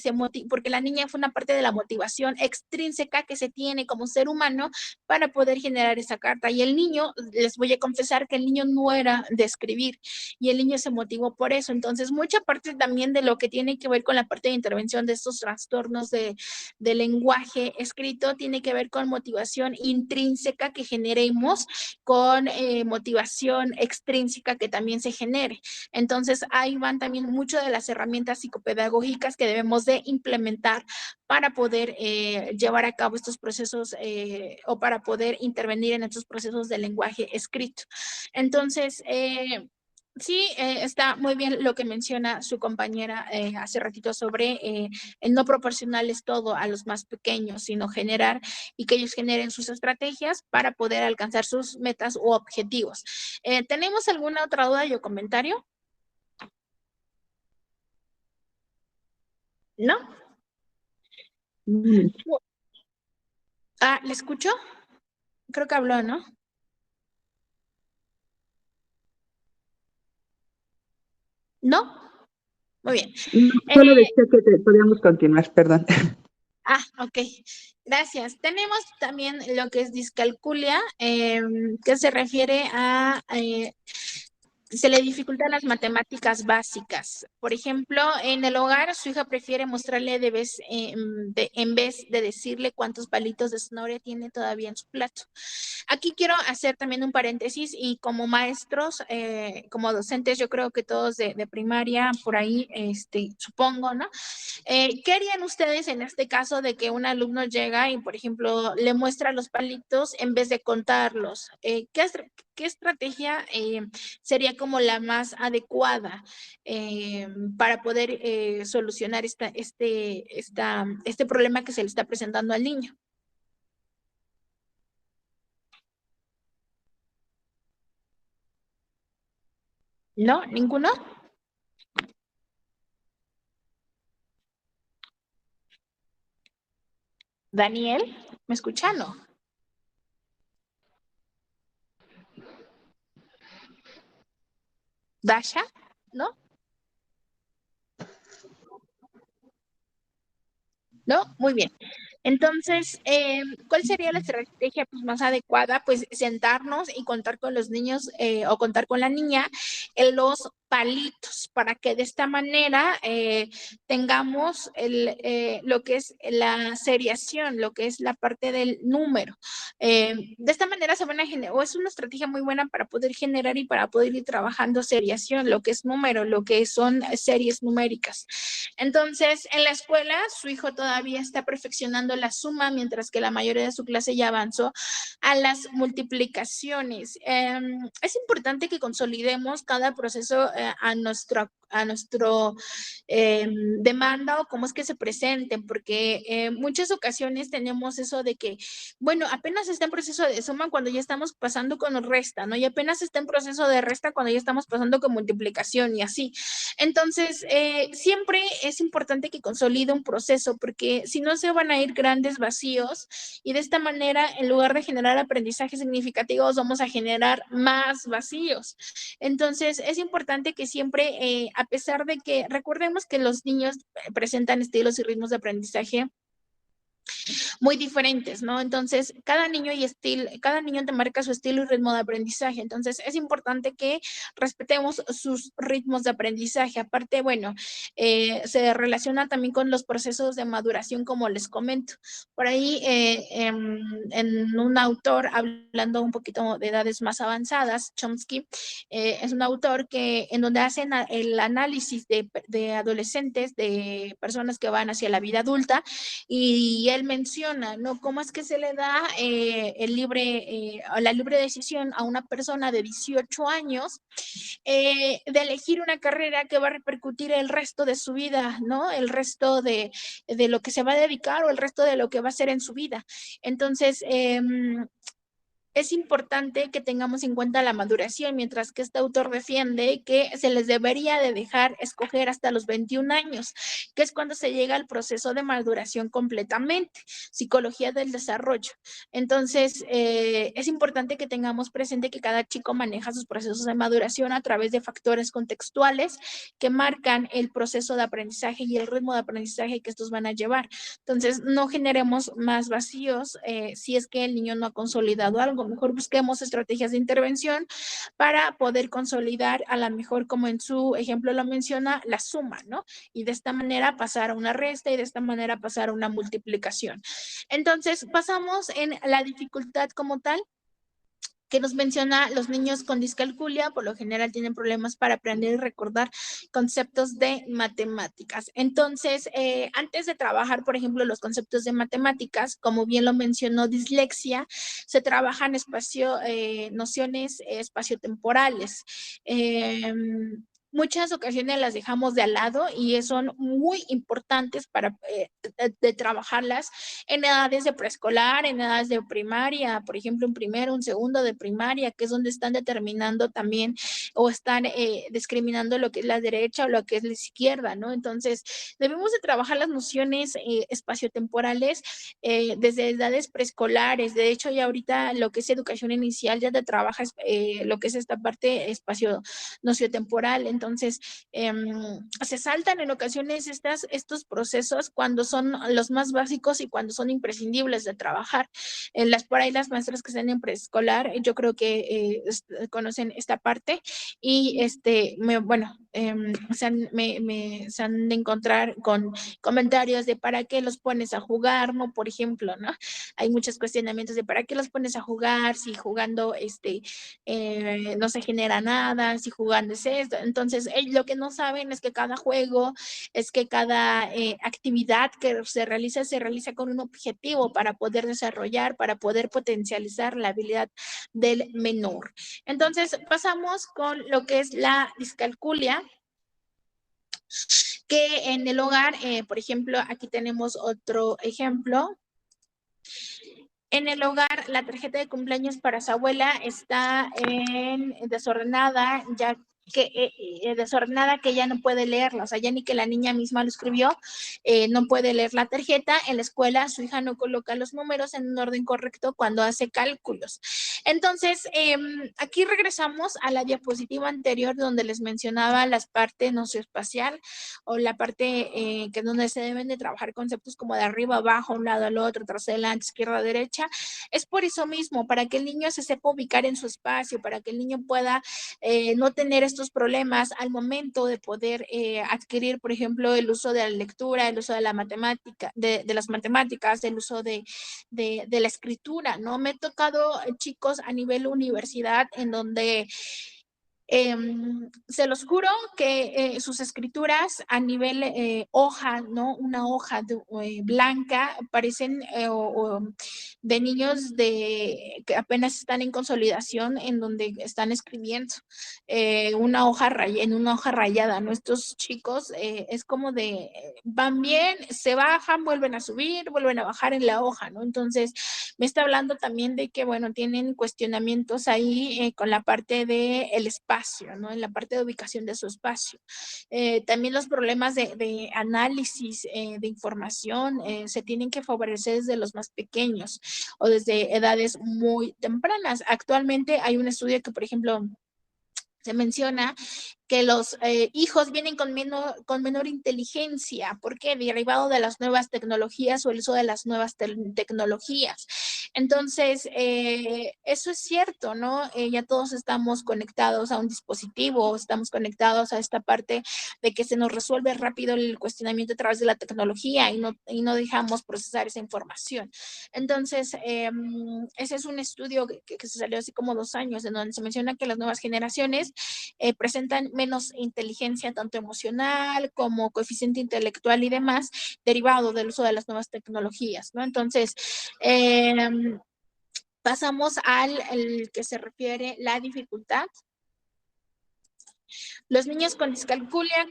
la niña fue una parte de la motivación extrínseca que se tiene como ser humano para poder generar esa carta. Y el niño, les voy a confesar que el niño no era de escribir y el niño se motivó por eso. Entonces, mucha parte también de lo que tiene que ver con la parte de intervención de estos trastornos de lenguaje escrito tiene que ver con motivación intrínseca que generemos, con motivación extrínseca que también se genere. Entonces, ahí van también mucho de las herramientas psicopedagógicas que debemos de implementar para poder llevar a cabo estos procesos o para poder intervenir en estos procesos de lenguaje escrito. Entonces, sí, está muy bien lo que menciona su compañera hace ratito sobre el no proporcionarles todo a los más pequeños, sino generar y que ellos generen sus estrategias para poder alcanzar sus metas u objetivos. ¿Tenemos alguna otra duda o comentario? ¿No? ¿Le escucho? Creo que habló, ¿no? ¿No? Muy bien. No, solo decía que podíamos continuar, perdón. Ok. Gracias. Tenemos también lo que es discalculia, que se refiere a se le dificultan las matemáticas básicas. Por ejemplo, en el hogar, su hija prefiere mostrarle en vez de decirle cuántos palitos de zanahoria tiene todavía en su plato. Aquí quiero hacer también un paréntesis, y como maestros, como docentes, yo creo que todos de primaria, por ahí, supongo, ¿no? ¿Qué harían ustedes en este caso de que un alumno llega y, por ejemplo, le muestra los palitos en vez de contarlos? ¿Qué estrategia sería como la más adecuada para poder solucionar este problema que se le está presentando al niño? ¿No? ¿Ninguno? Daniel, ¿me escuchan? ¿No? Dasha, ¿no? ¿No? Muy bien. Entonces, ¿cuál sería la estrategia más adecuada? Pues sentarnos y contar con los niños o contar con la niña en los palitos, para que de esta manera tengamos lo que es la seriación, lo que es la parte del número. De esta manera se van a generar, o es una estrategia muy buena para poder generar y para poder ir trabajando seriación, lo que es número, lo que son series numéricas. Entonces, en la escuela, su hijo todavía está perfeccionando la suma, mientras que la mayoría de su clase ya avanzó a las multiplicaciones. Es importante que consolidemos cada proceso nuestro demanda o cómo es que se presenten, porque en muchas ocasiones tenemos eso de que, bueno, apenas está en proceso de suma cuando ya estamos pasando con resta, ¿no? Y apenas está en proceso de resta cuando ya estamos pasando con multiplicación y así. Entonces, siempre es importante que consolide un proceso, porque si no se van a ir grandes vacíos y de esta manera, en lugar de generar aprendizajes significativos, vamos a generar más vacíos. Entonces, es importante que siempre, a pesar de que recordemos que los niños presentan estilos y ritmos de aprendizaje muy diferentes, ¿no? Entonces, cada niño te marca su estilo y ritmo de aprendizaje. Entonces, es importante que respetemos sus ritmos de aprendizaje. Aparte, bueno, se relaciona también con los procesos de maduración, como les comento. Por ahí, en un autor, hablando un poquito de edades más avanzadas, Chomsky, es un autor en donde hacen el análisis de adolescentes, de personas que van hacia la vida adulta, y él menciona, ¿no? Cómo es que se le da la libre decisión a una persona de 18 años de elegir una carrera que va a repercutir el resto de su vida, ¿no? El resto de lo que se va a dedicar o el resto de lo que va a hacer en su vida. Entonces, es importante que tengamos en cuenta la maduración, mientras que este autor defiende que se les debería de dejar escoger hasta los 21 años, que es cuando se llega al proceso de maduración completamente, psicología del desarrollo. Entonces, es importante que tengamos presente que cada chico maneja sus procesos de maduración a través de factores contextuales que marcan el proceso de aprendizaje y el ritmo de aprendizaje que estos van a llevar. Entonces, no generemos más vacíos si es que el niño no ha consolidado algo. Mejor busquemos estrategias de intervención para poder consolidar, a lo mejor, como en su ejemplo lo menciona, la suma, ¿no? Y de esta manera pasar a una resta y de esta manera pasar a una multiplicación. Entonces, pasamos en la dificultad como tal, que nos menciona los niños con discalculia, por lo general tienen problemas para aprender y recordar conceptos de matemáticas. Entonces, antes de trabajar, por ejemplo, los conceptos de matemáticas, como bien lo mencionó dislexia, se trabajan nociones espaciotemporales. Muchas ocasiones las dejamos de al lado y son muy importantes para de trabajarlas en edades de preescolar, en edades de primaria, por ejemplo, un primero, un segundo de primaria, que es donde están determinando también o están discriminando lo que es la derecha o lo que es la izquierda, ¿no? Entonces, debemos de trabajar las nociones espaciotemporales desde edades preescolares. De hecho, ya ahorita lo que es educación inicial ya te trabaja lo que es esta parte nociotemporal. Entonces, se saltan en ocasiones estos procesos cuando son los más básicos y cuando son imprescindibles de trabajar. Por ahí las maestras que están en preescolar, yo creo que conocen esta parte y se han de encontrar con comentarios de para qué los pones a jugar, ¿no? Por ejemplo, ¿no? Hay muchos cuestionamientos de para qué los pones a jugar, si jugando no se genera nada, si jugando es esto. Entonces, lo que no saben es que cada juego, es que cada actividad que se realiza con un objetivo para poder desarrollar, para poder potencializar la habilidad del menor. Entonces, pasamos con lo que es la discalculia, que en el hogar, por ejemplo, aquí tenemos otro ejemplo. En el hogar, la tarjeta de cumpleaños para su abuela está desordenada, desordenada, que ella no puede leerla, o sea, ya ni que la niña misma lo escribió, no puede leer la tarjeta. En la escuela su hija no coloca los números en un orden correcto cuando hace cálculos. Entonces, aquí regresamos a la diapositiva anterior donde les mencionaba las partes nocioespacial o la parte que es donde se deben de trabajar conceptos como de arriba, abajo, un lado al otro, atrás, adelante, izquierda, derecha. Es por eso mismo, para que el niño se sepa ubicar en su espacio, para que el niño pueda no tener estos problemas al momento de poder adquirir, por ejemplo, el uso de la lectura, el uso de la matemática, de las matemáticas, el uso de la escritura, ¿no? Me he tocado chicos a nivel universidad en donde Se los juro que sus escrituras a nivel hoja, ¿no? Una hoja blanca, parecen de niños que apenas están en consolidación, en donde están escribiendo en una hoja rayada. Nuestros chicos es como de, van bien, se bajan, vuelven a subir, vuelven a bajar en la hoja, ¿no? Entonces, me está hablando también de que, bueno, tienen cuestionamientos ahí con la parte del espacio, ¿no? En la parte de ubicación de su espacio. También los problemas de análisis de información se tienen que favorecer desde los más pequeños o desde edades muy tempranas. Actualmente hay un estudio que, por ejemplo, se menciona que los hijos vienen con menor inteligencia. ¿Por qué? Derivado de las nuevas tecnologías o el uso de las nuevas tecnologías. Entonces, eso es cierto, ¿no? Ya todos estamos conectados a un dispositivo, estamos conectados a esta parte de que se nos resuelve rápido el cuestionamiento a través de la tecnología y no dejamos procesar esa información. Entonces, ese es un estudio que se salió hace como 2 años, en donde se menciona que las nuevas generaciones presentan menos inteligencia tanto emocional como coeficiente intelectual y demás, derivado del uso de las nuevas tecnologías, ¿no? Entonces, pasamos al que se refiere la dificultad. Los niños con discalculia,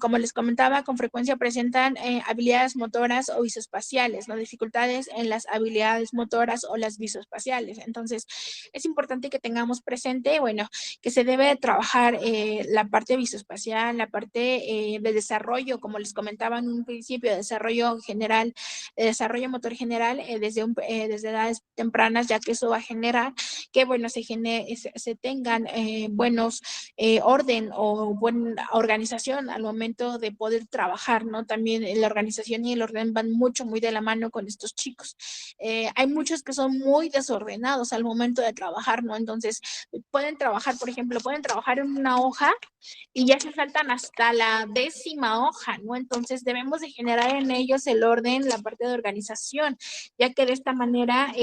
como les comentaba, con frecuencia presentan habilidades motoras o visoespaciales, ¿no? Dificultades en las habilidades motoras o las visoespaciales. Entonces, es importante que tengamos presente, bueno, que se debe trabajar la parte visoespacial, la parte de desarrollo, como les comentaba en un principio, de desarrollo general, de desarrollo motor general desde edades tempranas, ya que eso va a generar que, bueno, se tengan buenos orden o buena organización al momento de poder trabajar, ¿no? También la organización y el orden van muy de la mano con estos chicos. Hay muchos que son muy desordenados al momento de trabajar, ¿no? Entonces, pueden trabajar, por ejemplo, pueden trabajar en una hoja y ya se saltan hasta la 10ª hoja, ¿no? Entonces, debemos de generar en ellos el orden, la parte de organización, ya que de esta manera,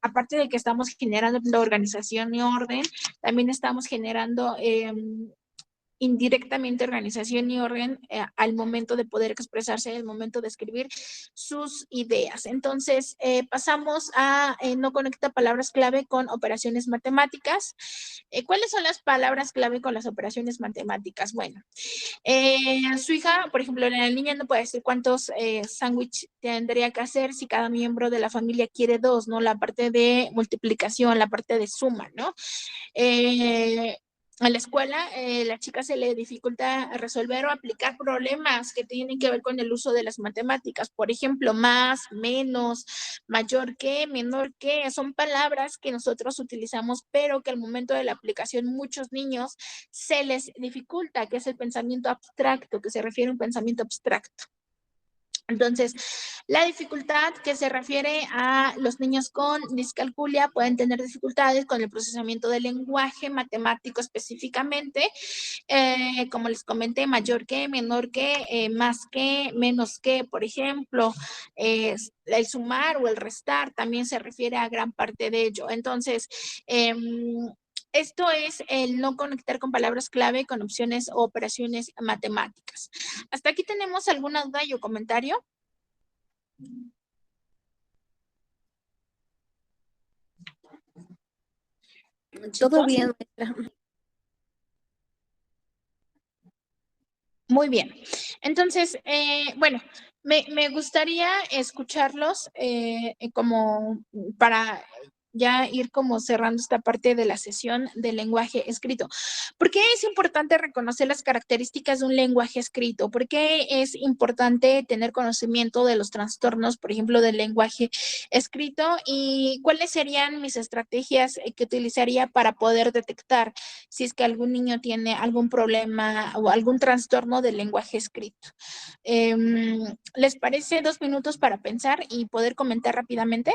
aparte de que estamos generando la organización y orden, también estamos generando indirectamente organización y orden al momento de poder expresarse, al momento de escribir sus ideas. Entonces, pasamos a no conecta palabras clave con operaciones matemáticas. ¿Cuáles son las palabras clave con las operaciones matemáticas? Bueno, su hija, por ejemplo, la niña no puede decir cuántos sándwiches tendría que hacer si cada miembro de la familia quiere 2, ¿no? La parte de multiplicación, la parte de suma, ¿no? A la escuela, la chica se le dificulta resolver o aplicar problemas que tienen que ver con el uso de las matemáticas. Por ejemplo, más, menos, mayor que, menor que, son palabras que nosotros utilizamos, pero que al momento de la aplicación muchos niños se les dificulta, que es el pensamiento abstracto, que se refiere a un pensamiento abstracto. Entonces, la dificultad que se refiere a los niños con discalculia pueden tener dificultades con el procesamiento del lenguaje matemático específicamente, como les comenté, mayor que, menor que, más que, menos que, por ejemplo, el sumar o el restar también se refiere a gran parte de ello. Entonces, esto es el no conectar con palabras clave con opciones o operaciones matemáticas. ¿Hasta aquí tenemos alguna duda o comentario? Todo ¿Chicos? bien, maestra. Muy bien. Entonces, bueno, me gustaría escucharlos como para ya ir como cerrando esta parte de la sesión del lenguaje escrito. ¿Por qué es importante reconocer las características de un lenguaje escrito? ¿Por qué es importante tener conocimiento de los trastornos, por ejemplo, del lenguaje escrito? ¿Y cuáles serían mis estrategias que utilizaría para poder detectar si es que algún niño tiene algún problema o algún trastorno del lenguaje escrito? ¿Les parece 2 minutos para pensar y poder comentar rápidamente?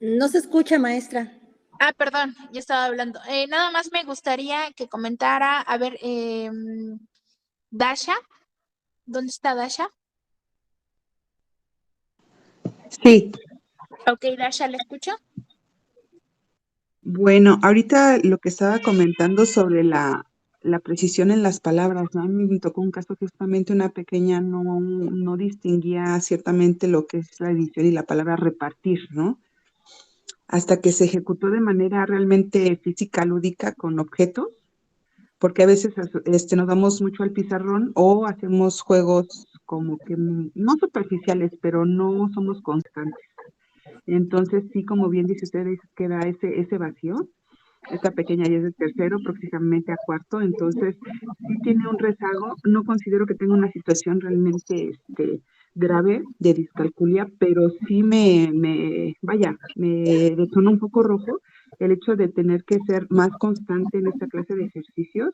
No se escucha, maestra. Ah, perdón, ya estaba hablando. Nada más me gustaría que comentara, a ver, Dasha, ¿dónde está Dasha? Sí, Ok, Dasha, ¿la escucho? bueno, ahorita lo que estaba comentando sobre la precisión en las palabras, ¿no? A mí me tocó un caso que justamente una pequeña no distinguía ciertamente lo que es la edición y la palabra repartir, ¿no? Hasta que se ejecutó de manera realmente física, lúdica, con objetos, porque a veces nos damos mucho al pizarrón o hacemos juegos como que no superficiales, pero no somos constantes. Entonces, sí, como bien dice usted, queda ese vacío. Esta pequeña ya es de tercero, próximamente a cuarto, entonces sí tiene un rezago. No considero que tenga una situación realmente grave de discalculia, pero sí me detonó un poco rojo el hecho de tener que ser más constante en esta clase de ejercicios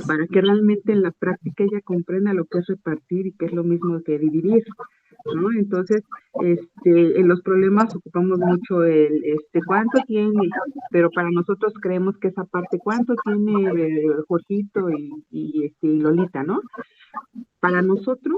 para que realmente en la práctica ella comprenda lo que es repartir y que es lo mismo que dividir, ¿no? Entonces, en los problemas ocupamos mucho cuánto tiene, pero para nosotros creemos que esa parte, cuánto tiene Jorgito y Lolita, ¿no? Para nosotros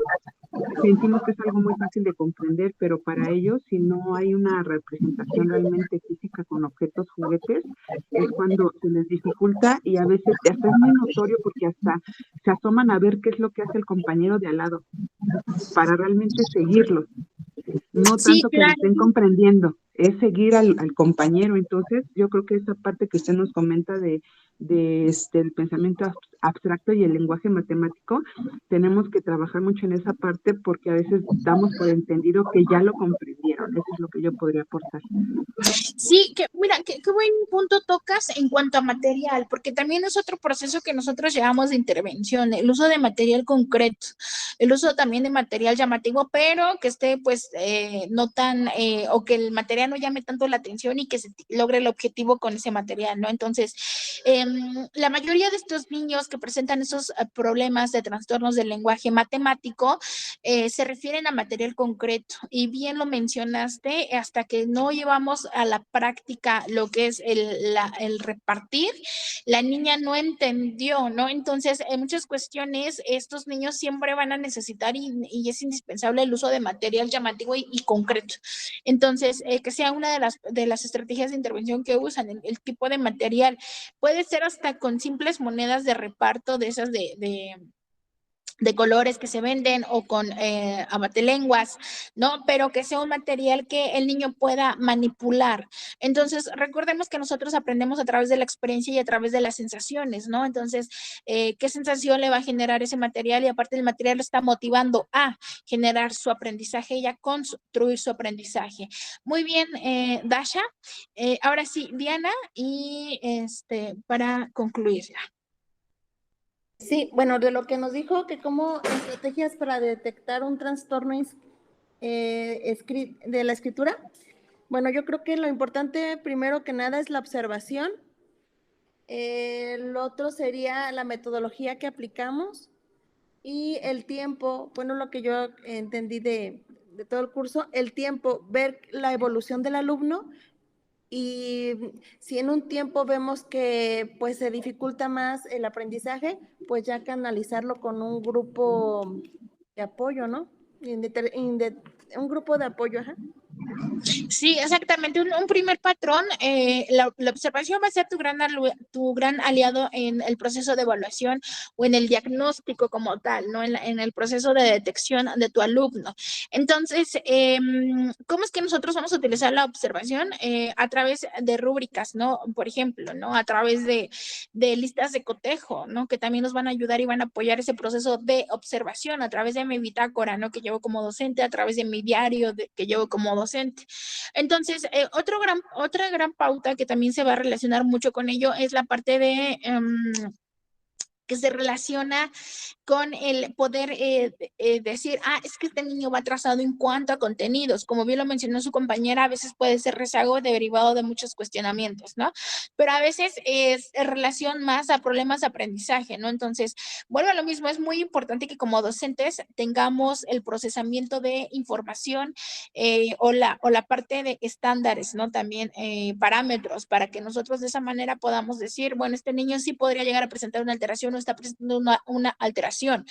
sentimos que es algo muy fácil de comprender, pero para ellos, si no hay una representación realmente física con objetos, juguetes, es cuando se les dificulta y a veces hasta es muy notorio porque hasta se asoman a ver qué es lo que hace el compañero de al lado para realmente seguirlo. No Sí, tanto que lo claro. estén comprendiendo, es seguir al compañero. Entonces, yo creo que esa parte que usted nos comenta el pensamiento abstracto y el lenguaje matemático, tenemos que trabajar mucho en esa parte porque a veces damos por entendido que ya lo comprendieron. Eso es lo que yo podría aportar. Sí, que mira, qué buen punto tocas en cuanto a material, porque también es otro proceso que nosotros llevamos de intervención, el uso de material concreto, el uso también de material llamativo, pero que esté pues no tan, o que el material no llame tanto la atención y que se logre el objetivo con ese material, ¿no? Entonces, la mayoría de estos niños que presentan esos problemas de trastornos del lenguaje matemático se refieren a material concreto y bien lo mencionaste, hasta que no llevamos a la práctica lo que es el repartir, la niña no entendió, ¿no? Entonces, en muchas cuestiones, estos niños siempre van a necesitar y es indispensable el uso de material llamativo y concreto. Entonces, que sea una de las estrategias de intervención que usan, el tipo de material. Puede ser hasta con simples monedas de reparto de esas de colores que se venden o con abatelenguas, ¿no? Pero que sea un material que el niño pueda manipular. Entonces, recordemos que nosotros aprendemos a través de la experiencia y a través de las sensaciones, ¿no? Entonces, ¿qué sensación le va a generar ese material? Y aparte el material lo está motivando a generar su aprendizaje y a construir su aprendizaje. Muy bien, Dasha. Ahora sí, Diana, y para concluirla. Sí, bueno, de lo que nos dijo, que como estrategias para detectar un trastorno de la escritura, bueno, yo creo que lo importante primero que nada es la observación. El otro sería la metodología que aplicamos y el tiempo, bueno, lo que yo entendí de todo el curso, el tiempo, ver la evolución del alumno. Y si en un tiempo vemos que pues se dificulta más el aprendizaje, pues ya canalizarlo con un grupo de apoyo, ¿no? Un grupo de apoyo, ajá. Sí, exactamente. Un primer patrón, la observación va a ser tu gran aliado en el proceso de evaluación o en el diagnóstico como tal, ¿no? En el proceso de detección de tu alumno. Entonces, ¿cómo es que nosotros vamos a utilizar la observación? A través de rúbricas, ¿no? Por ejemplo, ¿no? A través de listas de cotejo, ¿no? Que también nos van a ayudar y van a apoyar ese proceso de observación a través de mi bitácora, ¿no? Que llevo como docente, a través de mi diario que llevo como docente. Entonces, otra gran pauta que también se va a relacionar mucho con ello es la parte de que se relaciona con el poder decir, es que este niño va atrasado en cuanto a contenidos. Como bien lo mencionó su compañera, a veces puede ser rezago derivado de muchos cuestionamientos, ¿no? Pero a veces es en relación más a problemas de aprendizaje, ¿no? Entonces, vuelvo a lo mismo, es muy importante que como docentes tengamos el procesamiento de información o la parte de estándares, ¿no? También parámetros para que nosotros de esa manera podamos decir, bueno, este niño sí podría llegar a presentar una alteración o está presentando una alteración.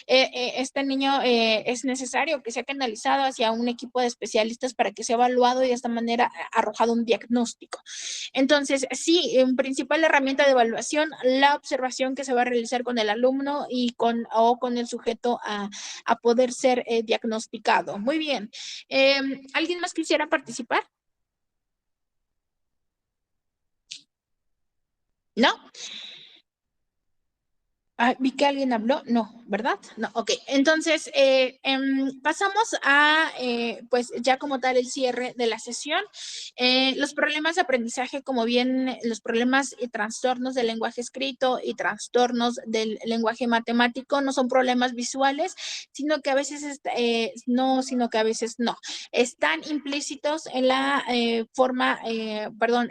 Este niño es necesario que sea canalizado hacia un equipo de especialistas para que sea evaluado y de esta manera arrojado un diagnóstico. Entonces, sí, en principal herramienta de evaluación, la observación que se va a realizar con el alumno y con el sujeto a poder ser diagnosticado. Muy bien. ¿Alguien más quisiera participar? ¿No? Vi que alguien habló, no, ¿verdad? No, ok. Entonces, pasamos a, pues ya como tal, el cierre de la sesión. Los problemas de aprendizaje, como bien los problemas y trastornos del lenguaje escrito y trastornos del lenguaje matemático, no son problemas visuales, sino que a veces no. Están implícitos en la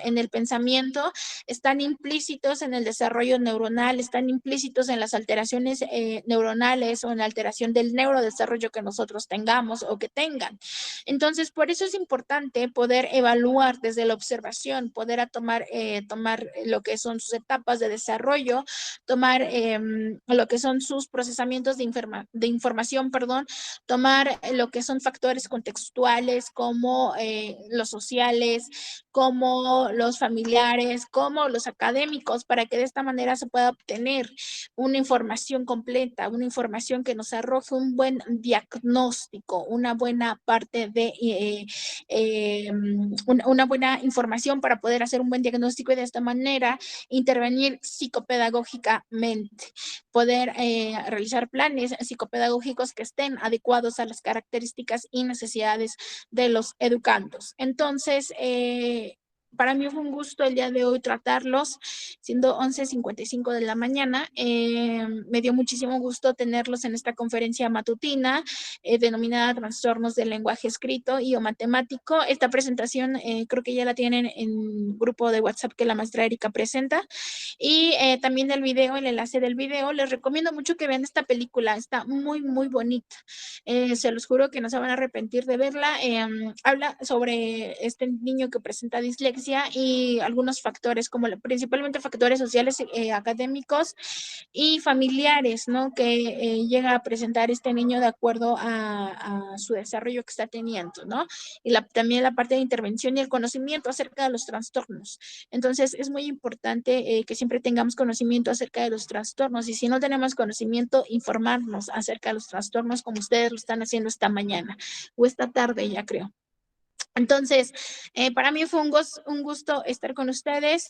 en el pensamiento, están implícitos en el desarrollo neuronal, están implícitos en las alteraciones neuronales o en la alteración del neurodesarrollo que nosotros tengamos o que tengan. Entonces, por eso es importante poder evaluar desde la observación, poder tomar lo que son sus etapas de desarrollo, tomar lo que son sus procesamientos de información, tomar lo que son factores contextuales como los sociales, como los familiares, como los académicos, para que de esta manera se pueda obtener una información completa, una información que nos arroje un buen diagnóstico, una buena parte de una buena información para poder hacer un buen diagnóstico y de esta manera intervenir psicopedagógicamente, poder realizar planes psicopedagógicos que estén adecuados a las características y necesidades de los educandos. Entonces, para mí fue un gusto el día de hoy tratarlos, siendo 11:55 de la mañana. Me dio muchísimo gusto tenerlos en esta conferencia matutina denominada Trastornos del Lenguaje Escrito y o Matemático. Esta presentación creo que ya la tienen en grupo de WhatsApp que la maestra Erika presenta. Y también el video, el enlace del video. Les recomiendo mucho que vean esta película, está muy, muy bonita. Se los juro que no se van a arrepentir de verla. Habla sobre este niño que presenta dislexia y algunos factores, como principalmente factores sociales, académicos y familiares, ¿no? Que llega a presentar este niño de acuerdo a su desarrollo que está teniendo, ¿no? Y también la parte de intervención y el conocimiento acerca de los trastornos. Entonces, es muy importante que siempre tengamos conocimiento acerca de los trastornos y si no tenemos conocimiento, informarnos acerca de los trastornos como ustedes lo están haciendo esta mañana o esta tarde, ya creo. Entonces, para mí fue un gusto estar con ustedes.